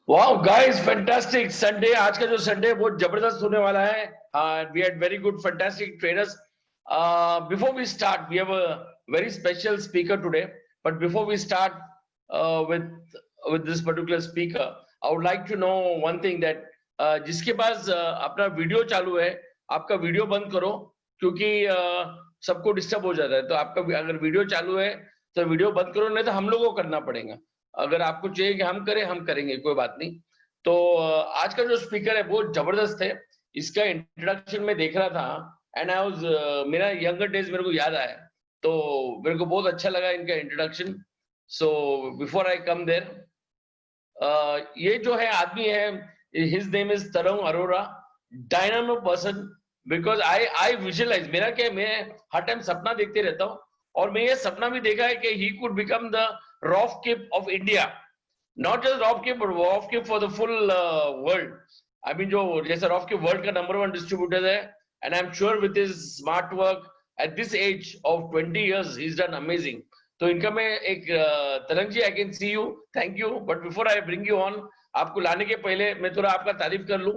Wow guys, fantastic Sunday. आज का जो संडे बहुत जबरदस्त होने वाला है। We had very good fantastic trainers. Before we start, we have a very special speaker today, but before we start with this particular speaker, I would like to know one thing that जिसके पास अपना video चालू है, आपका video बंद करो, क्योंकि सबको disturb हो जाता है। तो आपका अगर वीडियो चालू है तो वीडियो बंद करो, नहीं तो हम लोगों को करना पड़ेगा। अगर आपको चाहिए कि हम करें, हम करेंगे, कोई बात नहीं। तो आज का जो स्पीकर है बहुत जबरदस्त है। इसका इंट्रोडक्शन में देख रहा था एंड आई वाज मेरा यंगर डेज मेरे को याद आया, तो मेरे को बहुत अच्छा लगा इनका introduction. So before I come there, ये जो है आदमी है, his name is Tarang Arora, dynamo person. Because I visualise, मेरा क्या है, मैं हर टाइम सपना देखते रहता हूँ, और मैं ये सपना भी देखा है कि ही कुड बिकम द रॉफ किप ऑफ इंडिया। नॉट जस्ट रॉफ किप, बट रॉफ किप for the full world. I mean, जो जैसे रॉफ किप वर्ल्ड का नंबर 1 डिस्ट्रीब्यूटर है, and I am sure with his smart work at this age of 20 years he is done amazing. तो इनका मैं एक तरंग जी, I can see you, thank you, but before I bring you on, आपको लाने के पहले मैं थोड़ा आपका तारीफ कर लूं।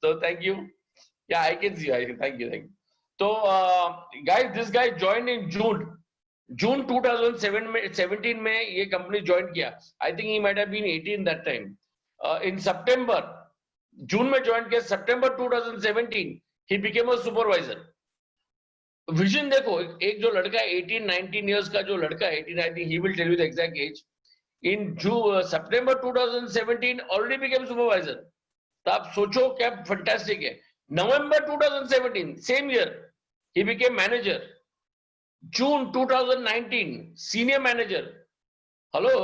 तो थैंक यू, या I can see, I thank you, thank you. तो guys, this guy join in June 2017 में ये कंपनी ज्वाइन किया। I think he might have been 18 that time. In सितंबर, जून में ज्वाइन किया, सितंबर 2017 he became a supervisor. Vision देखो, एक जो लड़का है 18-19 इयर्स का, जो लड़का है 18, I think he will tell you the exact age, in September 2017 already became supervisor. तो आप सोचो क्या फैंटास्टिक है। नवंबर 2017 सेम ईयर ही became manager. June 2019 senior manager. Hello,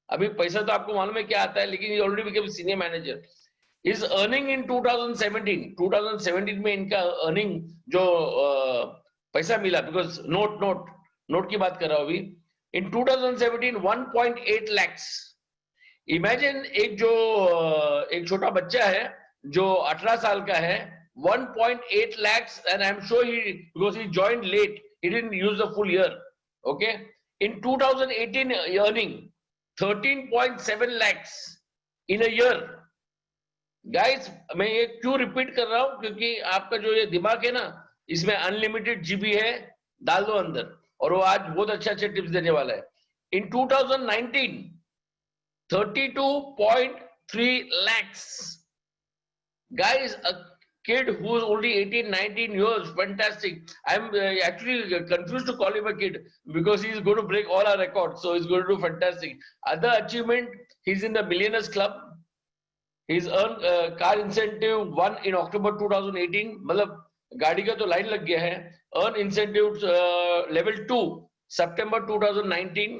अभी पैसा तो आपको मालूम है क्या आता है, लेकिन already became senior manager. Is earning in 2017 में इनका अर्निंग जो पैसा मिला, बिकॉज नोट की बात कर रहा हूं अभी। इन 2017 1.8 lakhs। इमेजिन, एक छोटा बच्चा है जो 18 साल का है, 1.8 lakhs, and I am sure he, because he joined late, he didn't use the full year. Okay, in 2018 earning 13.7 lakhs in a year. Guys, मैं ये क्यों रिपीट कर रहा हूं, क्योंकि आपका जो ये दिमाग है ना, इसमें अनलिमिटेड जीबी है, डाल दो अंदर, और वो आज बहुत अच्छे टिप्स देने वाला है। इन 2019 32.3 lakhs. Guys, a kid who's only 18-19 years, fantastic. I'm actually confused to call him a kid, because he's going to break all our records, so he's going to do fantastic. Other achievement, he's in the Millionaires Club. He's earned car incentive 1 in October 2018, मतलब गाड़ी का तो line लग गया है। Earn incentive level 2 September 2019.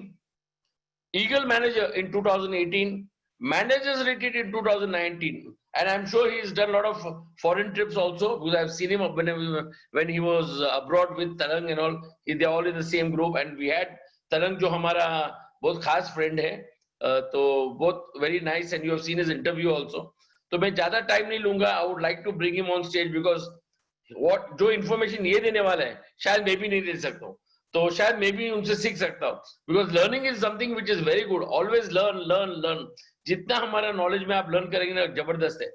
Eagle manager in 2018, managers retreat in 2019, and I'm sure he's done a lot of foreign trips also, because I've seen him when he was abroad with Tarang and all. They're all in the same group, and we had Tarang, जो हमारा बहुत खास friend है, तो बहुत very nice, and you have seen his interview also. तो मैं ज्यादा टाइम नहीं लूंगा। I would like to bring him on stage, because जो इन्फॉर्मेशन ये देने वाला है शायद मैं भी नहीं दे सकता हूँ, तो शायद मैं भी उनसे सीख सकता हूँ, because learning is something which is very good. Always learn learn learn. जितना हमारा नॉलेज में आप लर्न करेंगे ना, जबरदस्त है।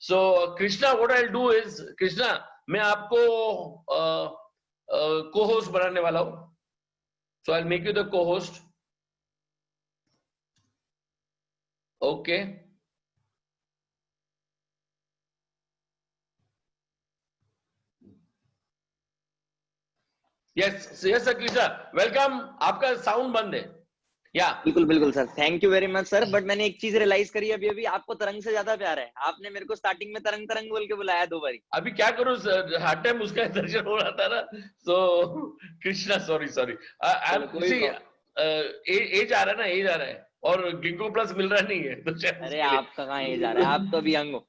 So Krishna, what I do is, Krishna, मैं आपको को होस्ट बनाने वाला हूँ। So I make you the co host. Okay, yes yes sir, Krishna welcome. आपका साउंड बंद है। या बिल्कुल बिल्कुल sir, thank you very much sir. But मैंने एक चीज रियलाइज करी अभी अभी, आपको तरंग से ज्यादा प्यार है। आपने मेरे को स्टार्टिंग में तरंग तरंग बोल के बुलाया 2 बारी। अभी क्या करूं सर, हर टाइम उसका दर्शन हो रहा था ना। So Krishna, sorry I am, सी एज आ रहा है ना, एज आ रहा है, और गिंको प्लस मिल रहा नहीं है, तो अरे आपका कहाँ एज आ रहा है, आप तो अभी यंग हो।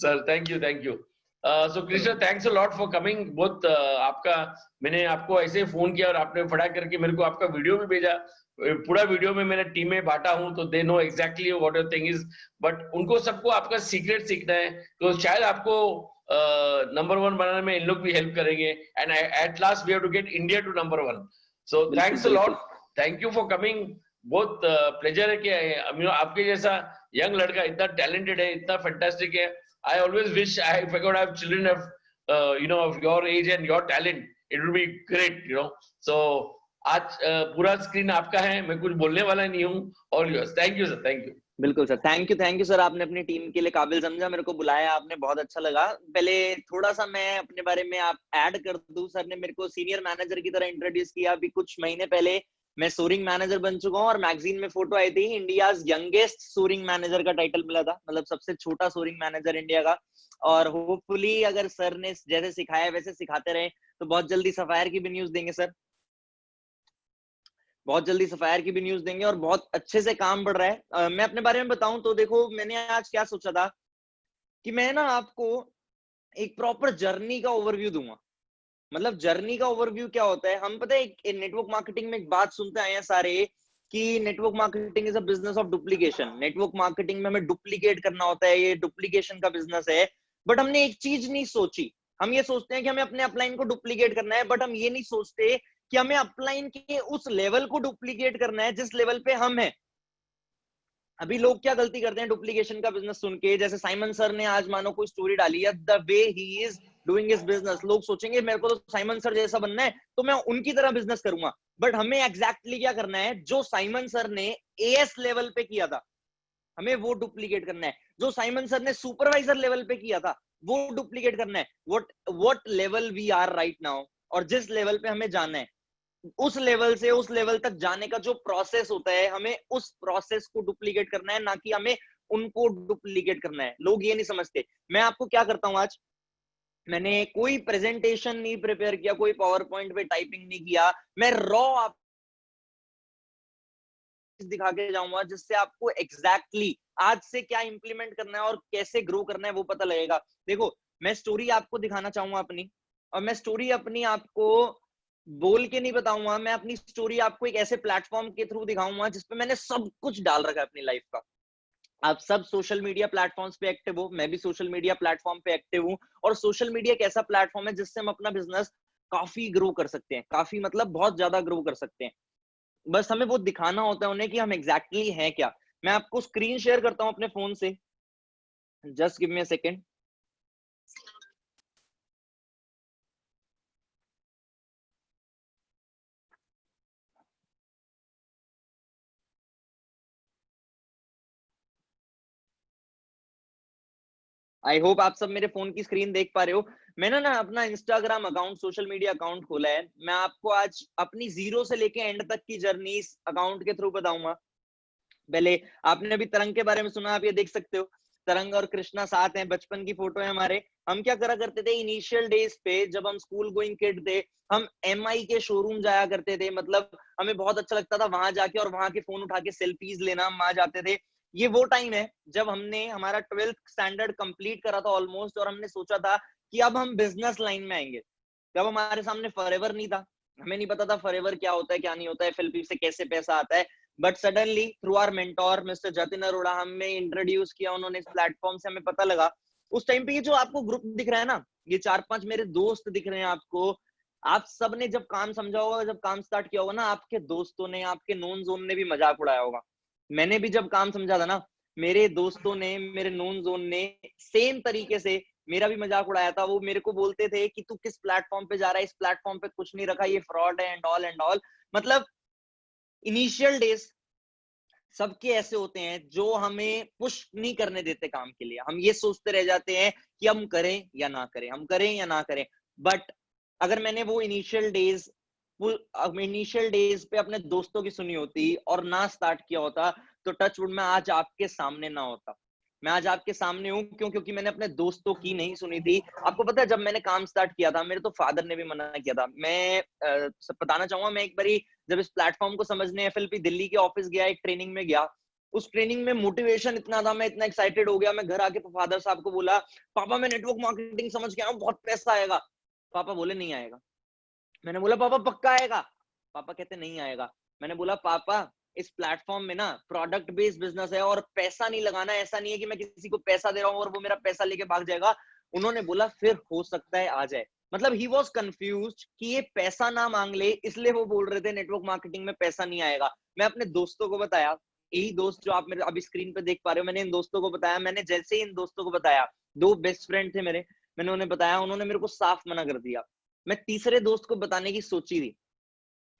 Sir thank you. So Krishna, thanks a lot for coming. बहुत आपका, मैंने आपको ऐसे फोन किया और आपने फटाक करके मेरे को आपका वीडियो भी भेजा। पूरा वीडियो में मैंने टीम में बांटा हूं, तो they know exactly what your thing is, but उनको सबको आपका सीक्रेट सीखना है, तो शायद आपको नंबर 1 बनाने में इन लोग भी हेल्प करेंगे, and at last we have to get India to number 1। So thanks a lot, thank you for coming. बहुत प्लेजर है कि आपके जैसा यंग लड़का इतना टैलेंटेड है, इतना फैंटास्टिक है. I always wish if I could have children of your age and your talent, it would be great, So आज पूरा स्क्रीन आपका है, मैं कुछ बोलने वाला नहीं हूँ. All yours. Thank you, sir. Thank you. बिल्कुल सर, थैंक यू सर, आपने अपनी टीम के लिए काबिल समझा, मेरे को बुलाया आपने, बहुत अच्छा लगा. पहले थोड़ा सा मैं अपने बारे में आप ऐड कर दूं. सर ने मेरे को सीनियर मैनेजर की तरह इंट्रोड्यूस किया. अभी कुछ महीने पहले मैं सोरिंग मैनेजर बन चुका हूं और मैगजीन में फोटो आई थी, इंडियाज यंगेस्ट सोरिंग मैनेजर का टाइटल मिला था, मतलब सबसे छोटा सोरिंग मैनेजर इंडिया का. और होपफुली अगर सर ने जैसे सिखाया वैसे सिखाते रहे तो बहुत जल्दी सफायर की भी न्यूज देंगे सर, बहुत जल्दी सफायर की भी न्यूज देंगे और बहुत अच्छे से काम बढ़ रहा है. मैं अपने बारे में बताऊं तो देखो, मैंने आज क्या सोचा था कि मैं ना आपको एक प्रॉपर जर्नी का ओवरव्यू दूंगा. मतलब जर्नी का ओवरव्यू क्या होता है, हम पता है नेटवर्क मार्केटिंग में एक बात सुनते आए हैं सारे कि network marketing is a business of duplication. Network marketing में हमें डुप्लीकेट करना होता है, ये डुप्लीकेशन का बिजनेस है. बट हमने एक चीज नहीं सोची, हम ये सोचते हैं कि हमें अपने अपलाइन को डुप्लीकेट करना है, बट हम ये नहीं सोचते कि हमें अपलाइन के उस लेवल को डुप्लीकेट करना है जिस लेवल पे हम हैं. अभी लोग क्या गलती करते हैं डुप्लीकेशन का बिजनेस सुन के, जैसे साइमन सर ने आज मानो कोई स्टोरी डाली है, the way he is doing his business, लोग सोचेंगे मेरे को तो साइमन सर जैसा बनना है तो मैं उनकी तरह बिजनेस करूंगा. बट हमें एग्जैक्टली क्या करना है, जो साइमन सर ने एएस लेवल पे किया था हमें वो डुप्लीकेट करना है. जो साइमन सर ने सुपरवाइजर लेवल पे किया था वो डुप्लीकेट करना है. What level we are right now, और जिस लेवल पे हमें जाना है उस लेवल से उस लेवल तक जाने का जो प्रोसेस होता है, हमें उस प्रोसेस को डुप्लीकेट करना है, ना कि हमें उनको डुप्लीकेट करना है. लोग ये नहीं समझते. मैं आपको क्या करता हूं, आज मैंने कोई प्रेजेंटेशन नहीं प्रिपेयर किया, कोई पावर पॉइंट पे टाइपिंग नहीं किया, मैं रॉ आप दिखा के जाऊंगा जिससे आपको एग्जैक्टली आज से क्या इंप्लीमेंट करना है और कैसे ग्रो करना है वो पता लगेगा. देखो, मैं स्टोरी आपको दिखाना चाहूंगा अपनी, और मैं स्टोरी अपनी आपको बोल के नहीं बताऊंगा, मैं अपनी स्टोरी आपको एक ऐसे प्लेटफॉर्म के थ्रू दिखाऊंगा जिसपे मैंने सब कुछ डाल रखा है अपनी लाइफ का. आप सब सोशल मीडिया प्लेटफॉर्म्स पे एक्टिव हो, मैं भी सोशल मीडिया प्लेटफॉर्म पे एक्टिव हूँ, और सोशल मीडिया एक ऐसा प्लेटफॉर्म है जिससे हम अपना बिजनेस काफी ग्रो कर सकते हैं, काफी मतलब बहुत ज्यादा ग्रो कर सकते हैं. बस हमें वो दिखाना होता है उन्हें कि हम एग्जैक्टली हैं क्या. मैं आपको स्क्रीन शेयर करता हूं अपने फोन से, just give me a second. I hope आप सब मेरे फोन की स्क्रीन देख पा रहे हो. मैंने ना अपना Instagram account, social media account खोला है. मैं आपको आज अपनी जीरो से लेके एंड तक की जर्नी इस अकाउंट के थ्रू बताऊंगा. पहले आपने अभी तरंग के बारे में सुना, आप ये देख सकते हो, तरंग और कृष्णा साथ हैं, बचपन की फोटो है हमारे. हम क्या करा करते थे इनिशियल डेज पे, जब हम स्कूल गोइंग किड थे, हम एमआई के शोरूम जाया करते थे. मतलब हमें बहुत अच्छा लगता था वहां जाके और वहां के फोन उठा के सेल्फीज लेना, हम वहां जाते थे. ये वो टाइम है जब हमने हमारा 12th स्टैंडर्ड कंप्लीट करा था ऑलमोस्ट, और हमने सोचा था कि अब हम बिजनेस लाइन में आएंगे. जब हमारे सामने फॉरएवर नहीं था, हमें नहीं पता था फॉरएवर क्या होता है क्या नहीं होता है, एफएलपी से कैसे पैसा आता है. But suddenly through our mentor mister Jatin Arora हमें इंट्रोड्यूस किया उन्होंने इस प्लेटफॉर्म से, हमें पता लगा. उस टाइम पे ये जो आपको ग्रुप दिख रहा है ना, ये 4-5 मेरे दोस्त दिख रहे हैं आपको, आप सब ने जब काम समझा होगा, जब काम स्टार्ट किया होगा ना, आपके दोस्तों ने, आपके नोन जोन ने भी मजाक उड़ाया होगा. मैंने भी जब काम समझा था ना, मेरे दोस्तों ने, मेरे नोन जोन ने सेम तरीके से मेरा भी मजाक उड़ाया था. वो मेरे को बोलते थे कि तू किस प्लेटफॉर्म पे जा रहा है, इस प्लेटफॉर्म पे कुछ नहीं रखा, ये फ्रॉड है एंड ऑल एंड ऑल. मतलब इनिशियल डेज सबके ऐसे होते हैं जो हमें पुश नहीं करने देते काम के लिए. हम ये सोचते रह जाते हैं कि हम करें या ना करें, हम करें या ना करें. बट अगर मैंने वो इनिशियल डेज पे अपने दोस्तों की सुनी होती और ना स्टार्ट किया होता, तो टच वुड मैं आज आपके सामने ना होता. मैं आज आपके सामने हूं क्यों? क्योंकि मैंने अपने दोस्तों की नहीं सुनी थी. आपको पता है, जब मैंने काम स्टार्ट किया था, मेरे तो फादर ने भी मना किया था. मैं बताना चाहूंगा, मैं एक बारी जब इस प्लेटफॉर्म को समझने एफएलपी दिल्ली के ऑफिस गया, एक ट्रेनिंग में गया, उस ट्रेनिंग में मोटिवेशन इतना था, मैं इतना एक्साइटेड हो गया, मैं घर आके फादर साहब को बोला, पापा मैं नेटवर्क मार्केटिंग समझ के आया हूं, बहुत पैसा आएगा. पापा बोले नहीं आएगा. मैंने बोला पापा पक्का आएगा? पापा कहते नहीं आएगा. मैंने बोला पापा, इस प्लेटफॉर्म में ना प्रोडक्ट बेस्ड बिजनेस है और पैसा नहीं लगाना, ऐसा नहीं है कि मैं किसी को पैसा दे रहा हूँ और वो मेरा पैसा लेके भाग जाएगा. उन्होंने बोला फिर हो सकता है आ जाए. मतलब ही वॉज कंफ्यूज्ड कि ये पैसा ना मांग ले, इसलिए वो बोल रहे थे नेटवर्क मार्केटिंग में पैसा नहीं आएगा। मैं अपने दोस्तों को बताया, यही दोस्त जो आप मेरे अभी स्क्रीन पे देख पा रहे हो, मैंने इन दोस्तों को बताया। मैंने जैसे ही इन दोस्तों को बताया, 2 बेस्ट फ्रेंड थे मेरे, मैंने उन्हें बताया, उन्होंने मेरे को साफ मना कर दिया। मैं तीसरे दोस्त को बताने की सोची थी,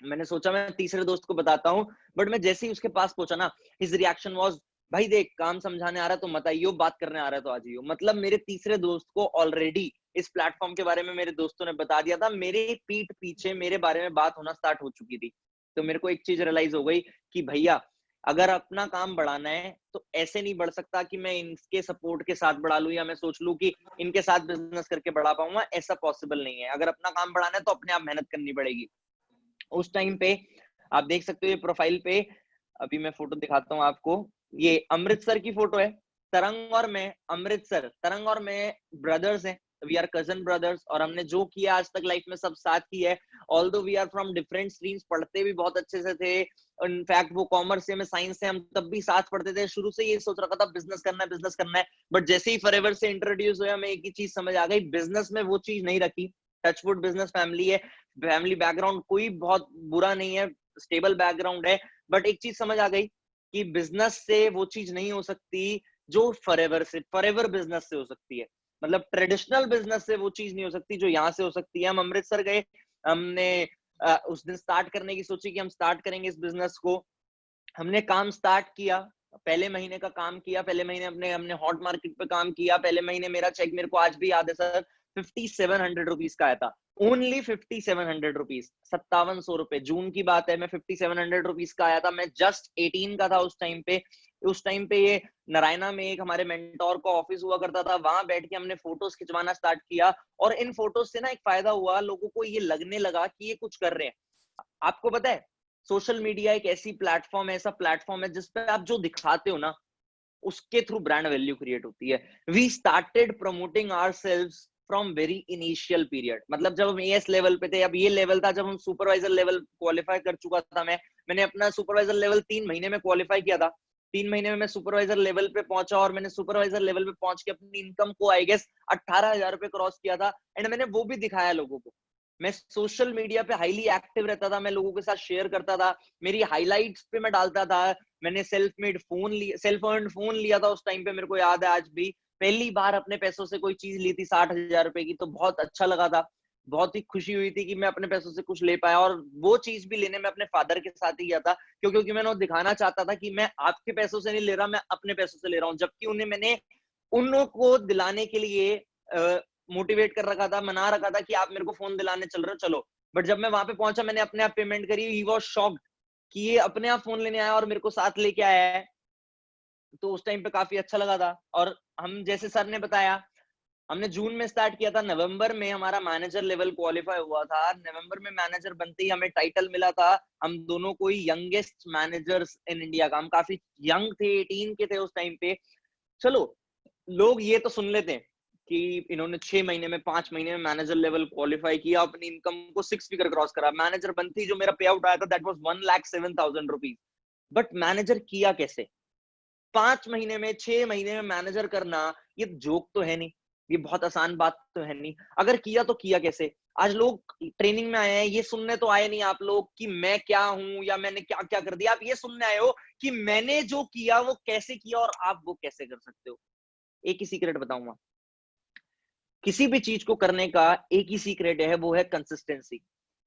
मैंने सोचा मैं तीसरे दोस्त को बताता हूँ, बट मैं जैसे ही उसके पास पहुंचा ना, हिज रिएक्शन वाज, भाई देख काम समझाने आ रहा है तो मत आइयो, बात करने आ रहा है तो आ जाइयो। मतलब मेरे तीसरे दोस्त को ऑलरेडी इस प्लेटफॉर्म के बारे में मेरे दोस्तों ने बता दिया था, मेरे पीठ पीछे मेरे बारे में बात होना स्टार्ट हो चुकी थी। तो मेरे को एक चीज रियलाइज हो गई कि भैया अगर अपना काम बढ़ाना है तो ऐसे नहीं बढ़ सकता कि मैं इनके सपोर्ट के साथ बढ़ा लूं, या मैं सोच लूं कि इनके साथ बिजनेस करके बढ़ा पाऊंगा। ऐसा पॉसिबल नहीं है। अगर अपना काम बढ़ाना है तो अपने आप मेहनत करनी पड़ेगी। उस टाइम पे आप देख सकते हो ये प्रोफाइल पे, अभी मैं फोटो दिखाता हूँ आपको, ये अमृतसर की फोटो है। तरंग और मैं, अमृतसर, तरंग और मैं ब्रदर्स हैं, वी आर कजन ब्रदर्स, और हमने जो किया आज तक लाइफ में सब साथ किया है। Although we are from different streams, पढ़ते भी बहुत अच्छे से थे, इनफैक्ट वो कॉमर्स से, मैं साइंस से, हम तब भी साथ पढ़ते थे। शुरू से ये सोच रखा था बिजनेस करना है, बिजनेस करना है। बट जैसे ही फॉरएवर से इंट्रोड्यूस हुआ, मैं एक ही चीज समझ आ गई, बिजनेस में वो चीज नहीं रखी। टचवुड बिजनेस फैमिली है, फैमिली बैकग्राउंड कोई बहुत बुरा नहीं है, स्टेबल बैकग्राउंड है। बट एक चीज समझ आ गई कि बिजनेस से वो चीज नहीं हो सकती जो फॉरएवर बिजनेस से हो सकती है। मतलब ट्रेडिशनल बिजनेस से वो चीज नहीं हो सकती जो यहाँ से हो सकती है। हम अमृतसर गए, हमने उस दिन स्टार्ट करने की सोची कि हम स्टार्ट करेंगे इस बिजनेस को। हमने काम स्टार्ट किया, पहले महीने का काम किया, पहले महीने अपने हमने हॉट मार्केट पे काम किया। पहले महीने मेरा चेक मेरे को आज भी याद है सर, 5700 रुपीज का आया था। ओनली 5700 रुपीज, 5700 रुपए। जून की बात है, मैं 5700 रुपीज का आया था। मैं जस्ट 18 का था उस टाइम पे। उस टाइम पे ये नारायणा में एक हमारे मेंटोर का ऑफिस हुआ करता था, वहां बैठ के हमने फोटोज खिंचवाना स्टार्ट किया। और इन फोटोज से ना एक फायदा हुआ, लोगों को ये लगने लगा कि ये कुछ कर रहे हैं। आपको पता है सोशल मीडिया एक ऐसी प्लेटफॉर्म है, ऐसा प्लेटफॉर्म है जिसपे आप जो दिखाते हो ना, उसके थ्रू ब्रांड वैल्यू क्रिएट होती है। We started promoting ourselves from very initial period. मतलब जब हम एएस लेवल पे थे, अब ये लेवल था जब हम सुपरवाइजर लेवल क्वालिफाई कर चुका था। मैंने अपना सुपरवाइजर लेवल 3 महीने में क्वालिफाई किया था। 3 महीने में मैं सुपरवाइजर लेवल पे पहुंचा, और मैंने सुपरवाइजर लेवल पे पहुंच के अपनी इनकम को आई गेस 18,000 रुपए क्रॉस किया था। एंड मैंने वो भी दिखाया लोगों को। मैं सोशल मीडिया पे हाईली एक्टिव रहता था, मैं लोगों के साथ शेयर करता था, मेरी हाइलाइट्स पे मैं डालता था। मैंने सेल्फ मेड फोन लिया, सेल्फ अर्न्ड फोन लिया था उस टाइम पे, मेरे को याद है आज भी। पहली बार अपने पैसों से कोई चीज ली थी 60,000 रुपए की, तो बहुत अच्छा लगा था। बहुत ही खुशी हुई थी कि मैं अपने पैसों से कुछ ले पाया। और वो चीज भी लेने में अपने फादर के साथ ही गया था, क्योंकि मैंने वो दिखाना चाहता था कि मैं आपके पैसों से नहीं ले रहा, मैं अपने पैसों से ले रहा हूँ। जबकि उन्हें मैंने उनको दिलाने के लिए मोटिवेट कर रखा था, मना रखा था कि आप मेरे को फोन दिलाने चल रहे हो, चलो। बट जब मैं वहां पे पहुंचा, मैंने अपने आप पेमेंट करी, ही वाज शॉक्ड कि ये अपने आप फोन लेने आया और मेरे को साथ लेके आया है। तो उस टाइम पे काफी अच्छा लगा था। और हम जैसे सर ने बताया, हमने जून में स्टार्ट किया था, नवंबर में हमारा मैनेजर लेवल क्वालिफाई हुआ था। नवंबर में मैनेजर बनते ही हमें टाइटल मिला था, हम दोनों को ही यंगेस्ट मैनेजर्स इन इंडिया का। हम काफी यंग थे, 18 के थे उस टाइम पे। चलो, लोग ये तो सुन लेते हैं कि इन्होंने 6 महीने में, 5 महीने में मैनेजर लेवल क्वालिफाई किया, अपनी इनकम को 6 फिगर क्रॉस करा। मैनेजर बनते ही जो मेरा पे आउट आया था, that was 1,07,000 rupees. But manager किया कैसे? 5 महीने में, 6 महीने में मैनेजर करना, ये जोक तो है नहीं, ये बहुत आसान बात तो है नहीं। अगर किया तो किया कैसे? आज लोग ट्रेनिंग में आए हैं, ये सुनने तो आए नहीं आप लोग कि मैं क्या हूं या मैंने क्या क्या कर दिया। आप ये सुनने आए हो कि मैंने जो किया वो कैसे किया और आप वो कैसे कर सकते हो। एक ही सीक्रेट बताऊंगा, किसी भी चीज को करने का एक ही सीक्रेट है, वो है कंसिस्टेंसी।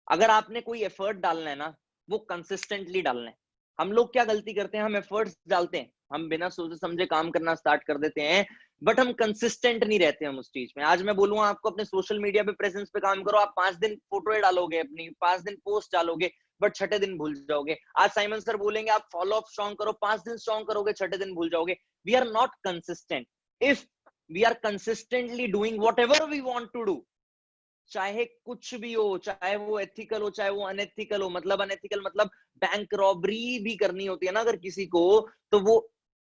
अगर आपने कोई एफर्ट डालना है ना, वो कंसिस्टेंटली डालना है। हम लोग क्या गलती करते हैं, हम एफर्ट्स डालते हैं, हम बिना सोचे समझे काम करना स्टार्ट कर देते हैं, बट हम कंसिस्टेंट नहीं रहते हम उस चीज में। आज मैं बोलूंगा आपको, अपने सोशल मीडिया पे प्रेजेंस पे काम करो। आप 5 दिन फोटो डालोगे, अपनी 5 दिन पोस्ट डालोगे, बट छठे दिन भूल जाओगे। आज साइमन सर बोलेंगे आप फॉलो अप स्ट्रॉन्ग करो, 5 दिन स्ट्रॉन्ग करोगे, छठे दिन भूल जाओगे। We are not consistent. If we are consistently doing whatever we want to do, चाहे कुछ भी हो, चाहे वो एथिकल हो, चाहे वो अनएथिकल हो। मतलब अनएथिकल मतलब बैंक रॉबरी भी करनी होती है ना अगर किसी को, तो वो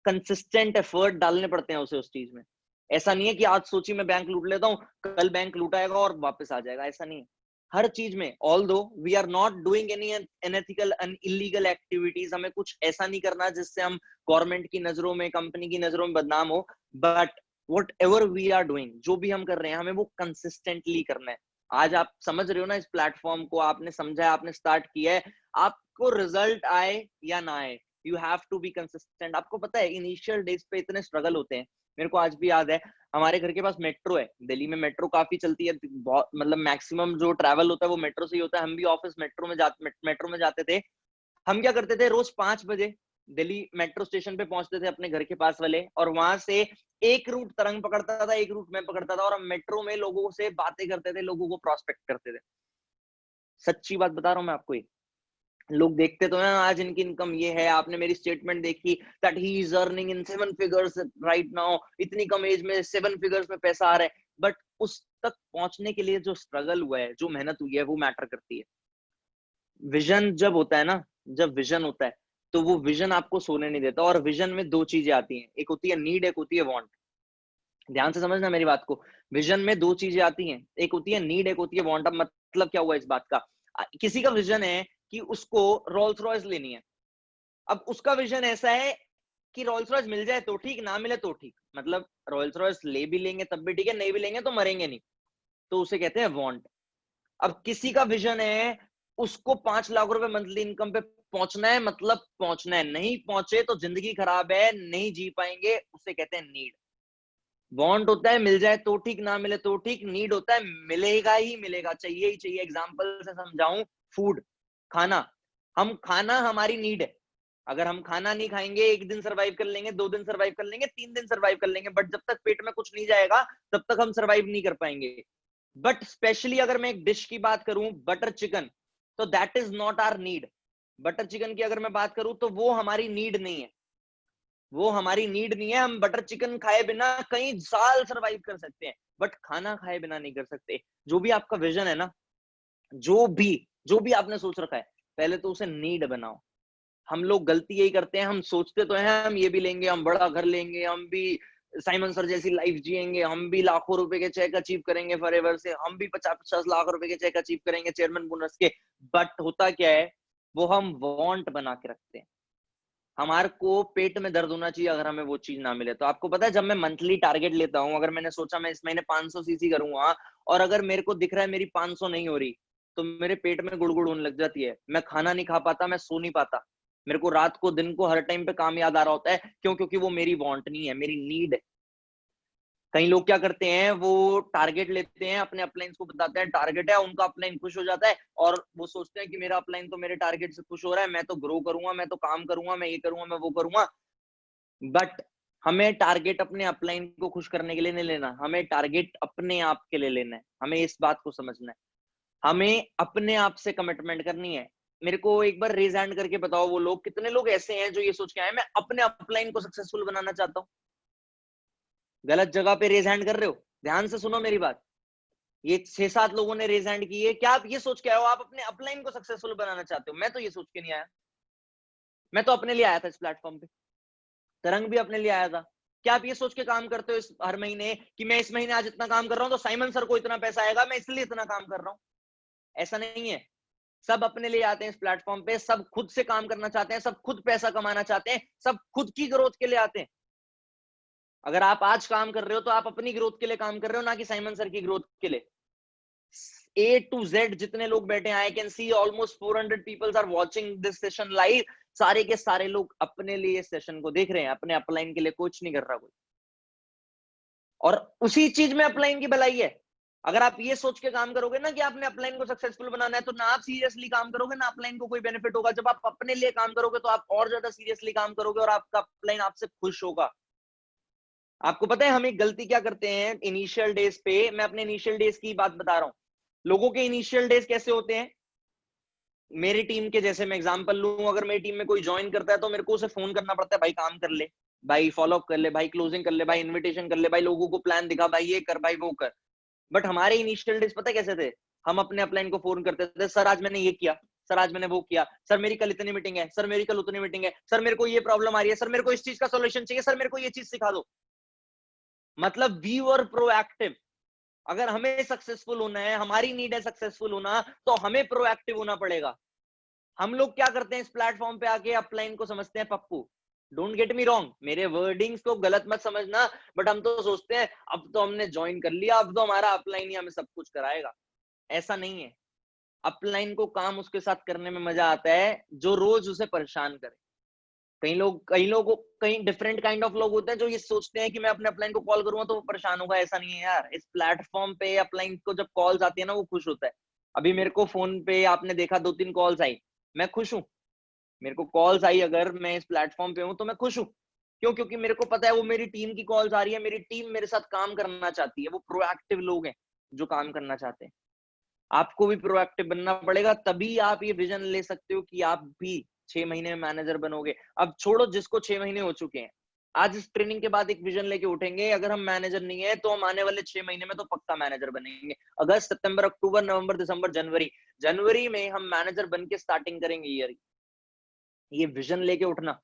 कंसिस्टेंट एफर्ट डालने पड़ते हैं उसे उस चीज में। ऐसा नहीं है कि आज सोची मैं बैंक लूट लेता हूँ, कल बैंक लूटाएगा और वापस आ जाएगा, ऐसा नहीं है। हर चीज में, although we are not doing any unethical illegal activities, हमें कुछ ऐसा नहीं करना जिससे हम गवर्नमेंट की नजरों में, कंपनी की नजरों में बदनाम हो। But whatever we are doing, जो भी हम कर रहे हैं, हमें वो कंसिस्टेंटली करना है। आज आप समझ रहे हो ना इस प्लेटफॉर्म को, आपने समझा है, आपने स्टार्ट किया है, आपको रिजल्ट आए या ना आए, you have to be consistent. आपको पता है इनिशियल डेज पे इतने स्ट्रगल होते हैं, मेरे को आज भी याद है, हमारे घर के पास मेट्रो है, दिल्ली में मेट्रो काफी चलती है, बहुत मतलब मैक्सिमम जो ट्रैवल होता है वो मेट्रो से ही होता है। हम भी ऑफिस मेट्रो में जाते थे। हम क्या करते थे, रोज 5 बजे दिल्ली मेट्रो स्टेशन पे पहुंचते थे अपने घर के पास वाले, और वहां से एक रूट तरंग पकड़ता था, एक रूट मैं पकड़ता था, और हम मेट्रो में लोगों से बातें करते थे, लोगों को प्रोस्पेक्ट करते थे। सच्ची बात बता रहा हूं मैं आपको, ये लोग देखते तो हैं आज इनकी इनकम ये है, आपने मेरी स्टेटमेंट देखी that he is earning in 7 figures right now, इतनी कम एज में 7 फिगर्स में पैसा आ रहा है, बट उस तक पहुंचने के लिए जो स्ट्रगल हुआ है, जो मेहनत हुई है, वो मैटर करती है। विजन जब होता है ना, जब विजन होता है, तो वो विजन आपको सोने नहीं देता। और विजन में दो चीजें आती हैं, एक होती है नीड, एक होती है वांट। ध्यान से समझना मेरी बात को, विजन में दो चीजें आती हैं, एक होती है नीड, एक होती है वांट। अब मतलब क्या हुआ इस बात का, किसी का विजन है कि उसको रोल्स रॉयस लेनी है। अब उसका विजन ऐसा है कि रोल्स रॉयस मिल जाए तो ठीक, ना मिले तो ठीक, मतलब रोल्स रॉयस ले भी लेंगे तब भी ठीक है, नहीं भी लेंगे तो मरेंगे नहीं, तो उसे कहते हैं वांट। अब किसी का विजन है, उसको 5 लाख रुपए मंथली इनकम पे पहुंचना है, मतलब पहुंचना है, नहीं पहुंचे तो जिंदगी खराब है, नहीं जी पाएंगे, उसे कहते हैं नीड। वांट होता है मिल जाए तो ठीक, ना मिले तो ठीक। नीड होता है मिलेगा ही मिलेगा, चाहिए ही चाहिए। एग्जांपल से समझाऊं, फूड, खाना, हम खाना हमारी नीड है। अगर हम खाना नहीं खाएंगे, 1 दिन सरवाइव कर लेंगे, 2 दिन सरवाइव कर लेंगे, 3 दिन सरवाइव कर लेंगे, बट जब तक पेट में कुछ नहीं जाएगा तब तक हम सरवाइव नहीं कर पाएंगे। बट स्पेशली अगर मैं एक डिश की बात करूं, बटर चिकन, तो that is not our need. Butter chicken की अगर मैं बात करूं तो वो हमारी नीड नहीं है, वो हमारी नीड नहीं है। हम बटर चिकन खाए बिना कई साल सरवाइव कर सकते हैं, बट खाना खाए बिना नहीं कर सकते। जो भी आपका विजन है ना, जो भी आपने सोच रखा है, पहले तो उसे नीड बनाओ। हम लोग गलती यही करते हैं, हम सोचते तो हैं हम ये भी लेंगे, हम बड़ा घर लेंगे, हम भी साइमन सर जैसी लाइफ जिएंगे, हम भी लाखों रुपए के चेक अचीव करेंगे फॉरएवर से, हम भी 50-50 लाख रुपए के चेक अचीव करेंगे चेयरमैन बोनस के। बट होता क्या है, वो हम वांट बना के रखते हैं। हमारे को पेट में दर्द होना चाहिए अगर हमें वो चीज ना मिले। तो आपको पता है, जब मैं मंथली टारगेट लेता हूँ, अगर मैंने सोचा मैं इस महीने 500 सीसी करूंगा, और अगर मेरे को दिख रहा है मेरी 500 नहीं हो रही, तो मेरे पेट में गुड़गुड़ होने लग जाती है, मैं खाना नहीं खा पाता, मैं सो नहीं पाता, मेरे को रात को दिन को हर टाइम पे काम याद आ रहा होता है। क्यों? क्योंकि वो मेरी वांट नहीं है, मेरी नीड है। कई लोग क्या करते हैं, वो टारगेट लेते हैं, अपने अपलाइंस को बताते हैं टारगेट है, उनका अपलाइन खुश हो जाता है, और वो सोचते हैं कि मेरा अपलाइन तो मेरे टारगेट से खुश हो रहा है, मैं तो ग्रो करूंगा, मैं तो काम करूंगा, मैं ये करूंगा, मैं वो करूंगा। बट हमें टारगेट अपने अपलाइन को खुश करने के लिए नहीं लेना, हमें टारगेट अपने आप के लिए लेना है। हमें इस बात को समझना है, हमें अपने आप से कमिटमेंट करनी है। मेरे को एक बार रेज हैंड करके बताओ, वो लोग कितने लोग ऐसे हैं जो ये सोच के आए मैं अपने अपलाइन को सक्सेसफुल बनाना चाहता हूँ। गलत जगह पे रेज हैंड कर रहे हो, ध्यान से सुनो मेरी बात। ये 6-7 लोगों ने रेज हैंड की है, क्या आप ये सोच के आए हो आप अपने अपलाइन को सक्सेसफुल बनाना चाहते हो? मैं तो ये सोच के नहीं आया, मैं तो अपने लिए आया था इस प्लेटफॉर्म पे, तरंग भी अपने लिए आया था। क्या आप ये सोच के काम करते हो इस हर महीने कि मैं इस महीने आज इतना काम कर रहा हूं तो साइमन सर को इतना पैसा आएगा, मैं इसलिए इतना काम कर रहा हूं? ऐसा नहीं है। सब अपने लिए आते हैं इस प्लेटफॉर्म पे, सब खुद से काम करना चाहते हैं, सब खुद पैसा कमाना चाहते हैं, सब खुद की ग्रोथ के लिए आते हैं। अगर आप आज काम कर रहे हो तो आप अपनी ग्रोथ के लिए काम कर रहे हो, ना कि साइमन सर की ग्रोथ के लिए। A to Z जितने लोग बैठे हैं, I can see almost 400 peoples are watching this session live. सारे के सारे लोग अपने लिए इस सेशन को देख रहे हैं, अपने अपलाइन के लिए कुछ नहीं कर रहा कोई। और उसी चीज में अपलाइन की भलाई है। अगर आप ये सोच के काम करोगे ना कि आपने अपलाइन को सक्सेसफुल बनाना है, तो ना आप सीरियसली काम करोगे, ना अपलाइन को कोई बेनिफिट होगा। जब आप अपने लिए काम करोगे तो आप और ज्यादा सीरियसली काम करोगे, और आपका अपलाइन आपसे खुश होगा। आपको पता है हम एक गलती क्या करते हैं इनिशियल डेज पे, मैं अपने इनिशियल डेज की बात बता रहा हूं। लोगों के इनिशियल डेज कैसे होते हैं, मेरी टीम के जैसे मैं एग्जांपल लूं, अगर मेरी टीम में कोई ज्वाइन करता है तो मेरे को उसे फोन करना पड़ता है, भाई काम कर ले, भाई फॉलो अप कर ले, भाई क्लोजिंग कर ले, भाई इनविटेशन कर ले, भाई लोगों को प्लान दिखा, भाई ये कर, भाई वो कर। बट हमारे इनिशियल डेज पता कैसे थे, हम अपने अपलाइन को फोन करते थे, सर आज मैंने ये किया, सर आज मैंने वो किया, सर मेरी कल इतनी मीटिंग है, सर मेरी कल उतनी मीटिंग है, सर मेरे को ये प्रॉब्लम आ रही है, सर मेरे को इस चीज का सोल्यूशन चाहिए, सर मेरे को ये चीज सिखा दो। मतलब वी वर प्रोएक्टिव। अगर हमें सक्सेसफुल होना है, हमारी नीड है सक्सेसफुल होना, तो हमें प्रोएक्टिव होना पड़ेगा। हम लोग क्या करते हैं इस प्लेटफॉर्म पे आके अपलाइन को समझते हैं Pappu. Don't get me wrong, मेरे वर्डिंग्स को गलत मत समझना, बट हम तो सोचते हैं अब तो हमने ज्वाइन कर लिया, अब तो हमारा अपलाइन ही हमें सब कुछ कराएगा। ऐसा नहीं है। अपलाइन को काम उसके साथ करने में मजा आता है जो रोज उसे परेशान करे। कई डिफरेंट काइंड ऑफ लोग होते हैं जो ये सोचते हैं कि मैं अपने अपलाइन को कॉल करूंगा तो वो परेशान होगा। ऐसा नहीं है यार। इस प्लेटफॉर्म पे अपलाइन को जब कॉल्स आती है ना, वो खुश होता है। अभी मेरे को फोन पे आपने देखा 2-3 कॉल्स आई, मैं खुश हूँ। मेरे को कॉल्स आई, अगर मैं इस प्लेटफॉर्म पे हूँ तो मैं खुश हूँ। क्यों? क्योंकि मेरे को पता है वो मेरी टीम की कॉल्स आ रही है, मेरी टीम मेरे साथ काम करना चाहती है। वो प्रोएक्टिव लोग हैं जो काम करना चाहते हैं। आपको भी प्रोएक्टिव बनना पड़ेगा, तभी आप ये विजन ले सकते हो कि आप भी 6 महीने में मैनेजर बनोगे। अब छोड़ो जिसको 6 महीने हो चुके हैं, आज इस ट्रेनिंग के बाद एक विजन लेके उठेंगे। अगर हम मैनेजर नहीं है तो हम आने वाले 6 महीने में तो पक्का मैनेजर बनेंगे। अगस्त, सितंबर, अक्टूबर, नवंबर, दिसंबर, जनवरी में हम मैनेजर बन के स्टार्टिंग करेंगे ईयर। ये विजन लेके उठना,